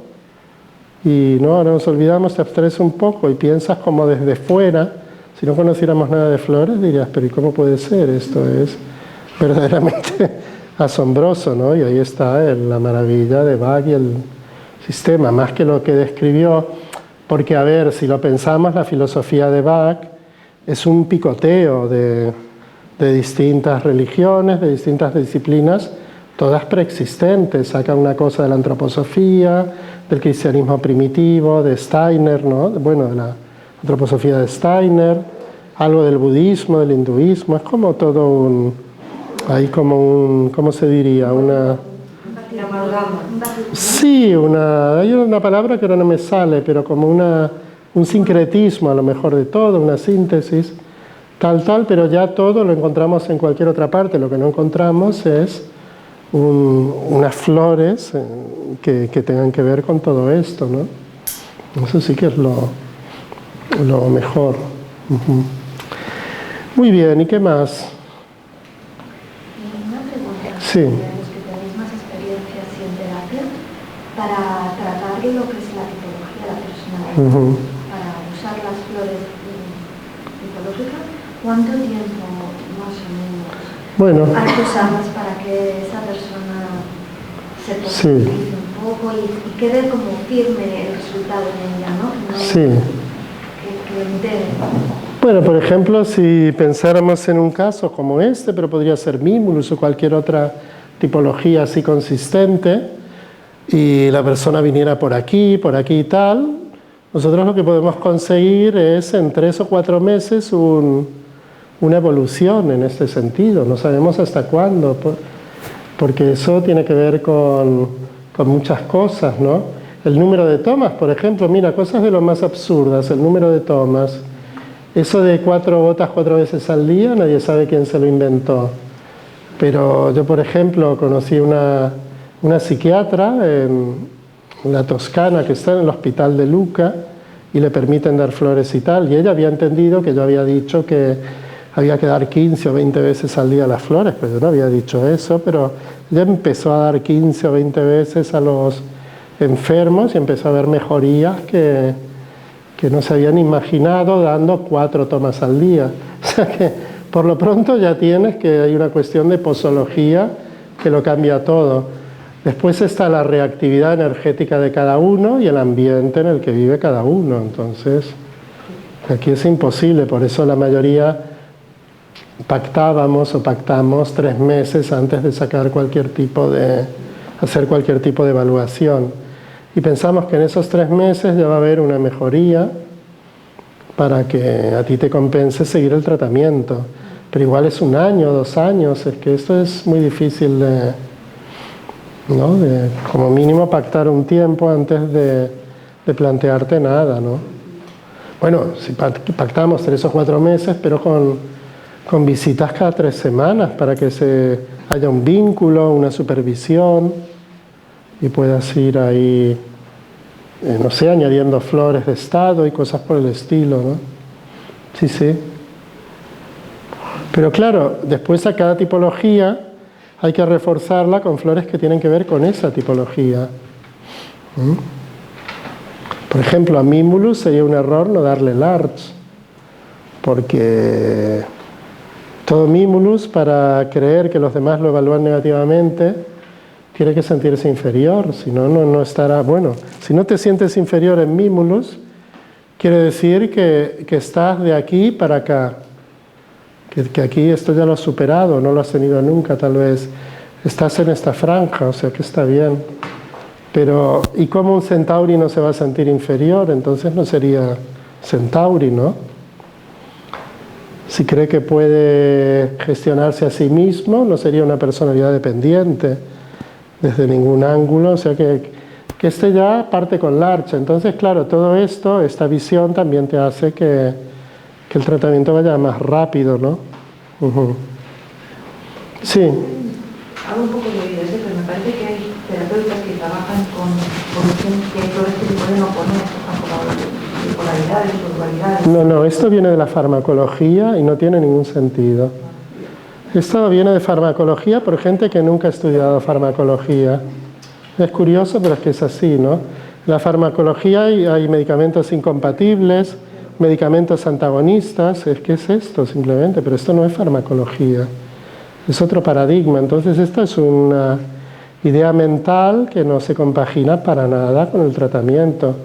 Speaker 1: y no, ahora nos olvidamos, te abstraes un poco y piensas como desde fuera, si no conociéramos nada de flores, dirías, pero ¿y cómo puede ser? Esto es verdaderamente asombroso, ¿no? Y ahí está la maravilla de Bach y el sistema, más que lo que describió, porque, a ver, si lo pensamos, la filosofía de Bach es un picoteo de distintas religiones, de distintas disciplinas, todas preexistentes. Saca una cosa de la antroposofía, del cristianismo primitivo, de Steiner, ¿no? Bueno, de la antroposofía de Steiner, algo del budismo, del hinduismo, es como todo hay como un, ¿cómo se diría? Sí, hay una palabra que ahora no me sale, pero como un sincretismo a lo mejor de todo, una síntesis, tal, pero ya todo lo encontramos en cualquier otra parte. Lo que no encontramos es unas flores que tengan que ver con todo esto, ¿no? Eso sí que es lo mejor. Muy bien, ¿y qué más?
Speaker 5: Una pregunta.
Speaker 1: Sí.
Speaker 5: Los que tenéis más experiencia así en terapia, para tratar lo que es la tipología de la personalidad, para usar las flores tipológicas, ¿cuánto tiempo más o menos hay que usarlas para que esa persona se posibilice un poco y quede como firme el resultado en ella, ¿no? Que entere.
Speaker 1: Bueno, por ejemplo, si pensáramos en un caso como este, pero podría ser Mimulus o cualquier otra tipología así consistente, y la persona viniera por aquí y tal, nosotros lo que podemos conseguir es en 3 o 4 meses una evolución en este sentido. No sabemos hasta cuándo, porque eso tiene que ver con muchas cosas, ¿no? El número de tomas, por ejemplo, mira, cosas de lo más absurdas, el número de tomas. Eso de 4 gotas 4 veces al día, nadie sabe quién se lo inventó. Pero yo, por ejemplo, conocí una psiquiatra en la Toscana que está en el hospital de Lucca y le permiten dar flores y tal. Y ella había entendido que yo había dicho que había que dar 15 o 20 veces al día las flores, pero yo no había dicho eso, pero ella empezó a dar 15 o 20 veces a los enfermos y empezó a ver mejorías que no se habían imaginado dando 4 tomas al día. O sea que por lo pronto ya tienes que hay una cuestión de posología que lo cambia todo. Después está la reactividad energética de cada uno y el ambiente en el que vive cada uno. Entonces, aquí es imposible, por eso la mayoría pactamos 3 meses antes de hacer cualquier tipo de evaluación. Y pensamos que en esos 3 meses ya va a haber una mejoría para que a ti te compense seguir el tratamiento. Pero igual es 1 año, 2 años, es que esto es muy difícil de como mínimo pactar un tiempo antes de plantearte nada, ¿no? Bueno, si pactamos 3 o 4 meses, pero con visitas cada 3 semanas para que haya un vínculo, una supervisión y puedas ir ahí no sé, añadiendo flores de estado y cosas por el estilo, ¿no? Sí, sí. Pero claro, después a cada tipología hay que reforzarla con flores que tienen que ver con esa tipología. Por ejemplo, a Mimulus sería un error no darle large, porque todo Mimulus, para creer que los demás lo evalúan negativamente, tiene que sentirse inferior, si no, no estará... Bueno, si no te sientes inferior en Mimulus, quiere decir que estás de aquí para acá, que aquí esto ya lo has superado, no lo has tenido nunca tal vez, estás en esta franja, o sea que está bien. Pero, ¿y cómo un Centauri no se va a sentir inferior? Entonces no sería Centauri, ¿no? Si cree que puede gestionarse a sí mismo, no sería una personalidad dependiente desde ningún ángulo, o sea que este ya parte con Larch. Entonces, claro, todo esto, esta visión también te hace que el tratamiento vaya más rápido, ¿no? Sí.
Speaker 6: Hablo un poco de evidencia, pero me parece que hay terapeutas que trabajan con que hay flores que se pueden oponer, como bipolaridades o dualidades.
Speaker 1: No, esto viene de la farmacología y no tiene ningún sentido. Esto viene de farmacología por gente que nunca ha estudiado farmacología. Es curioso, pero es que es así, ¿no? En la farmacología hay medicamentos incompatibles, medicamentos antagonistas, ¿qué es esto simplemente? Pero esto no es farmacología, es otro paradigma. Entonces esta es una idea mental que no se compagina para nada con el tratamiento.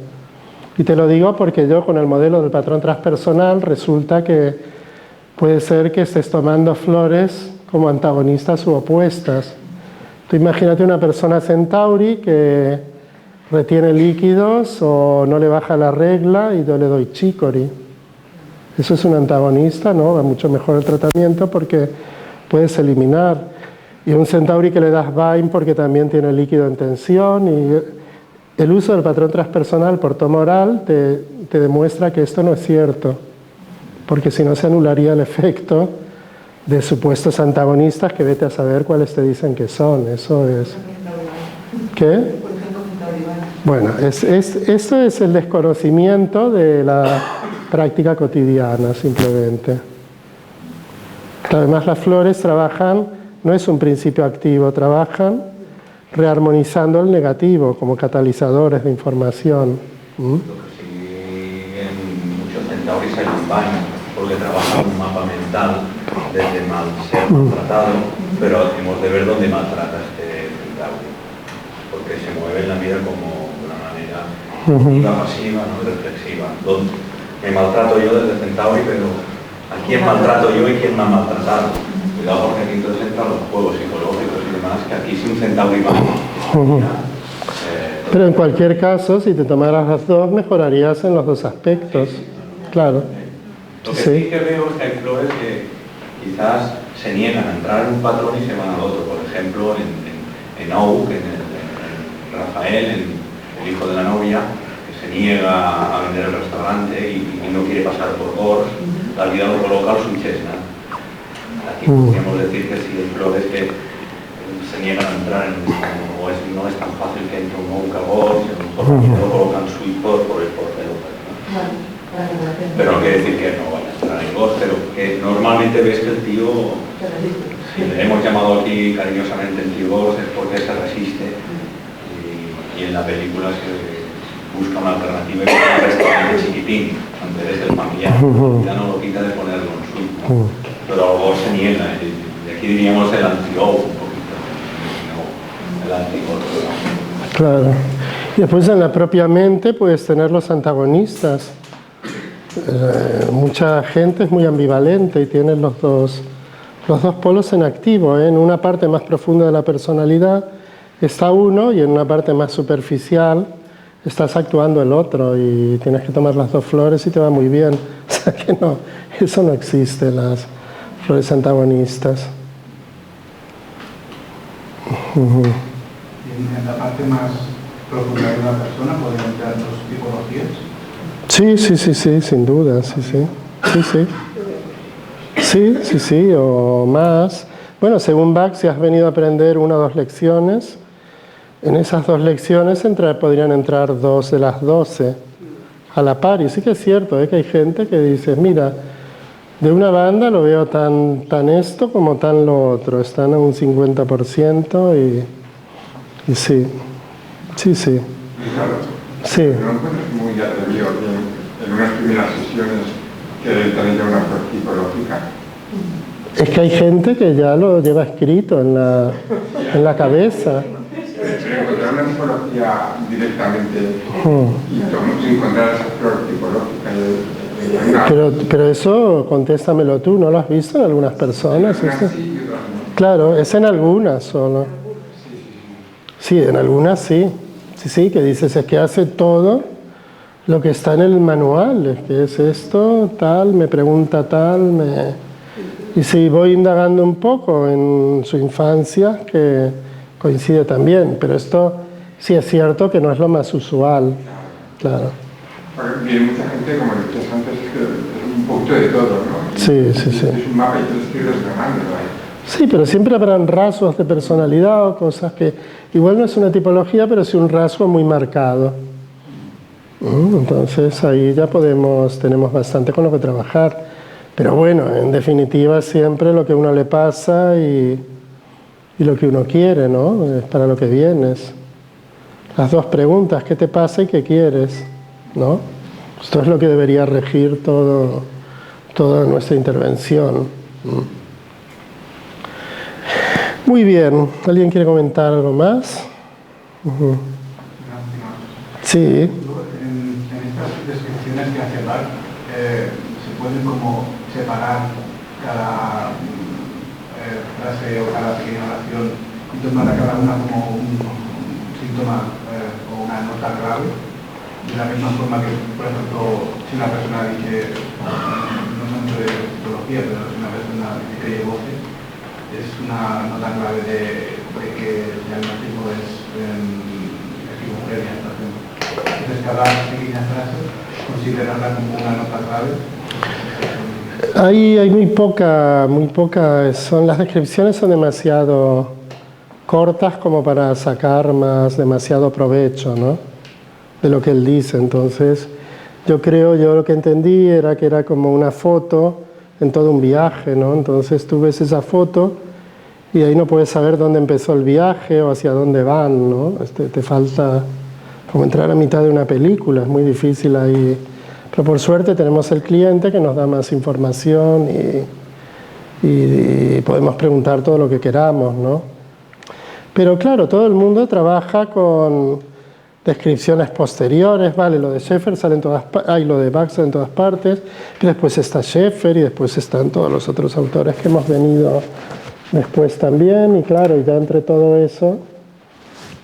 Speaker 1: Y te lo digo porque yo con el modelo del patrón transpersonal resulta que puede ser que estés tomando flores como antagonistas u opuestas. Tú imagínate una persona Centauri que retiene líquidos o no le baja la regla y yo le doy chicory. Eso es un antagonista, ¿no? Va mucho mejor el tratamiento porque puedes eliminar. Y un Centauri que le das Vine porque también tiene líquido en tensión. Y el uso del patrón transpersonal por toma oral te demuestra que esto no es cierto. Porque si no se anularía el efecto de supuestos antagonistas que vete a saber cuáles te dicen que son. Eso es... ¿Qué? Bueno, esto es el desconocimiento de la práctica cotidiana, simplemente. Además, las flores trabajan, no es un principio activo, trabajan rearmonizando el negativo como catalizadores de información.
Speaker 7: Lo que sí en muchos centauris hay un baño, porque trabaja un mapa mental desde ser maltratado, pero hemos de ver dónde maltrata este centauri, porque se mueve en la vida como activa, pasiva, no reflexiva. Me maltrato yo desde Centauri, pero ¿a quién maltrato yo y quién me ha maltratado? Cuidado porque aquí entonces entran los juegos psicológicos y demás, que aquí si un Centauri va.
Speaker 1: Pero en cualquier caso, si te tomaras las dos, mejorarías en los dos aspectos. Sí. Claro.
Speaker 7: Lo que sí que veo es que hay flores que quizás se niegan a entrar en un patrón y se van al otro. Por ejemplo, en Auk, en Rafael, el hijo de la novia, que se niega a vender el restaurante y no quiere pasar por Gors, la vida lo coloca al su chestnut. Aquí podríamos decir que si hay flores que se niegan a entrar en o no es tan fácil que entre un monk a Gors, lo colocan sweet por el portero. Pero no quiere decir que no vaya a entrar en Gors, pero que normalmente ves que el tío, si le hemos llamado aquí cariñosamente el tío Gors, es porque se resiste. Y en la película se busca una alternativa y un restaurante chiquitín, antes del familiar, ya no lo quita de ponerlo en suite, pero algo se niega, y aquí diríamos el anti-O un poquito, no, el anti-O.
Speaker 1: Claro, y después en la propia mente puedes tener los antagonistas. Mucha gente es muy ambivalente y tiene los dos polos en activo, en una parte más profunda de la personalidad está uno y en una parte más superficial estás actuando el otro y tienes que tomar las dos flores y te va muy bien. O sea que no, eso no existe, las flores antagonistas.
Speaker 8: Y en la parte más profunda de una persona pueden entrar dos tipologías.
Speaker 1: Sí, sin duda, sí, o más. Bueno, según Bach, si has venido a aprender una o dos lecciones, en esas 2 lecciones podrían entrar 2 de las 12 a la par. Y sí que es cierto, que hay gente que dice, mira, de una banda lo veo tan esto como tan lo otro. Están a un 50% y sí.
Speaker 4: Claro,
Speaker 1: sí.
Speaker 4: ¿No encuentras muy atrevido en unas primeras sesiones que tenéis una psicológica?
Speaker 1: Es que hay gente que ya lo lleva escrito en la cabeza.
Speaker 4: Pero encontrar una psicología directamente y encontrar esa flor psicológica.
Speaker 1: Pero eso, contéstamelo tú, ¿no lo has visto en algunas personas?
Speaker 4: Sí, otras no.
Speaker 1: Claro, es en algunas solo. Sí, en algunas sí. Sí, que dices, es que hace todo lo que está en el manual, es que es esto, tal, me pregunta tal, Y sí, voy indagando un poco en su infancia, que coincide también, pero esto sí es cierto que no es lo más usual, claro.
Speaker 4: Porque hay mucha gente, como decías antes, que es un poquito de todo, ¿no?
Speaker 1: Sí.
Speaker 4: Es un mapa y tú estoy desgranándolo ahí.
Speaker 1: Sí, pero siempre habrán rasgos de personalidad o cosas que igual no es una tipología, pero sí un rasgo muy marcado. Entonces ahí ya tenemos bastante con lo que trabajar. Pero bueno, en definitiva siempre lo que a uno le pasa y lo que uno quiere, ¿no? Es para lo que vienes. Las 2 preguntas, ¿qué te pasa y qué quieres? ¿No? Esto es lo que debería regir toda nuestra intervención. Muy bien. ¿Alguien quiere comentar algo más? Sí.
Speaker 8: En estas descripciones que hace Bach, se pueden como separar cada frase o cada pequeña oración y tomar a cada una como un síntoma o una nota clave, de la misma forma que, por ejemplo, si una persona dice, no mucho de psicología, pero si una persona dice que oye voces, es una nota clave de que el diagnóstico es esquizofrenia, por ejemplo. Entonces, cada pequeña frase, considerarla como una nota clave.
Speaker 1: Hay muy poca, las descripciones son demasiado cortas como para sacar demasiado provecho, ¿no? De lo que él dice. Entonces, yo lo que entendí era que era como una foto en todo un viaje, ¿no? Entonces tú ves esa foto y ahí no puedes saber dónde empezó el viaje o hacia dónde van, ¿no? Te falta como entrar a mitad de una película, es muy difícil ahí. Pero por suerte tenemos el cliente que nos da más información y podemos preguntar todo lo que queramos, ¿no? Pero claro, todo el mundo trabaja con descripciones posteriores, ¿vale? Lo de Schaeffer sale en todas partes, lo de Bach sale en todas partes, pero después está Schaeffer y después están todos los otros autores que hemos venido después también, y claro, ya entre todo eso,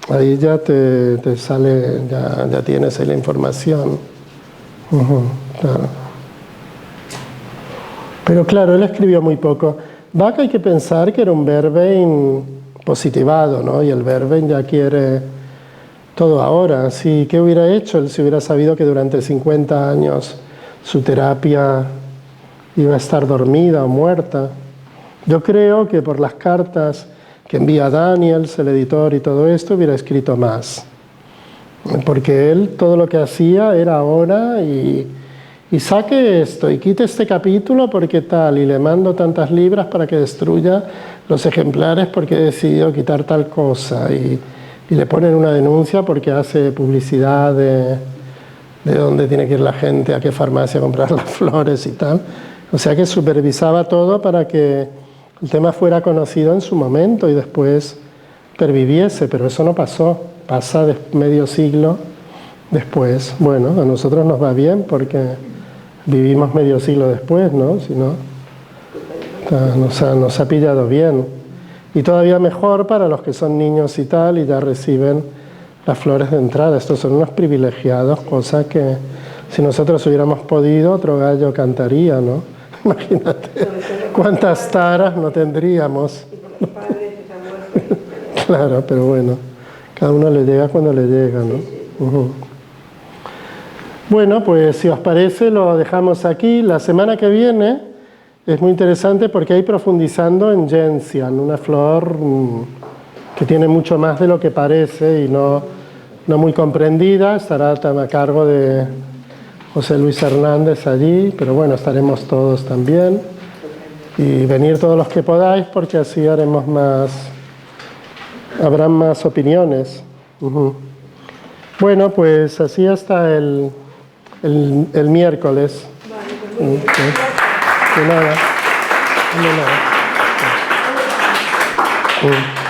Speaker 1: ahí ya te sale, ya tienes ahí la información. Claro. Pero claro, él escribió muy poco. Bach hay que pensar que era un Verbein positivado, ¿no? Y el Verbein ya quiere todo ahora. ¿Sí? ¿Qué hubiera hecho él si hubiera sabido que durante 50 años su terapia iba a estar dormida o muerta? Yo creo que por las cartas que envía Daniels, el editor y todo esto, hubiera escrito más. Porque él todo lo que hacía era ahora y saque esto y quite este capítulo porque tal, y le mando tantas libras para que destruya los ejemplares porque he decidido quitar tal cosa, y le ponen una denuncia porque hace publicidad de dónde tiene que ir la gente, a qué farmacia a comprar las flores y tal. O sea que supervisaba todo para que el tema fuera conocido en su momento y después perviviese, pero eso no pasó. Pasa medio siglo después. Bueno, a nosotros nos va bien porque vivimos medio siglo después, ¿no? Si no, nos ha pillado bien. Y todavía mejor para los que son niños y tal y ya reciben las flores de entrada. Estos son unos privilegiados, cosa que si nosotros hubiéramos podido, otro gallo cantaría, ¿no? Imagínate cuántas taras no tendríamos. Claro, pero bueno. Cada uno le llega cuando le llega, ¿no? Bueno, pues si os parece lo dejamos aquí. La semana que viene es muy interesante porque hay profundizando en Gentian, una flor que tiene mucho más de lo que parece y no muy comprendida. Estará a cargo de José Luis Hernández allí, pero bueno, estaremos todos también. Y venir todos los que podáis, porque así haremos habrán más opiniones. Bueno, pues así hasta el miércoles. Vale, pues de nada. De nada.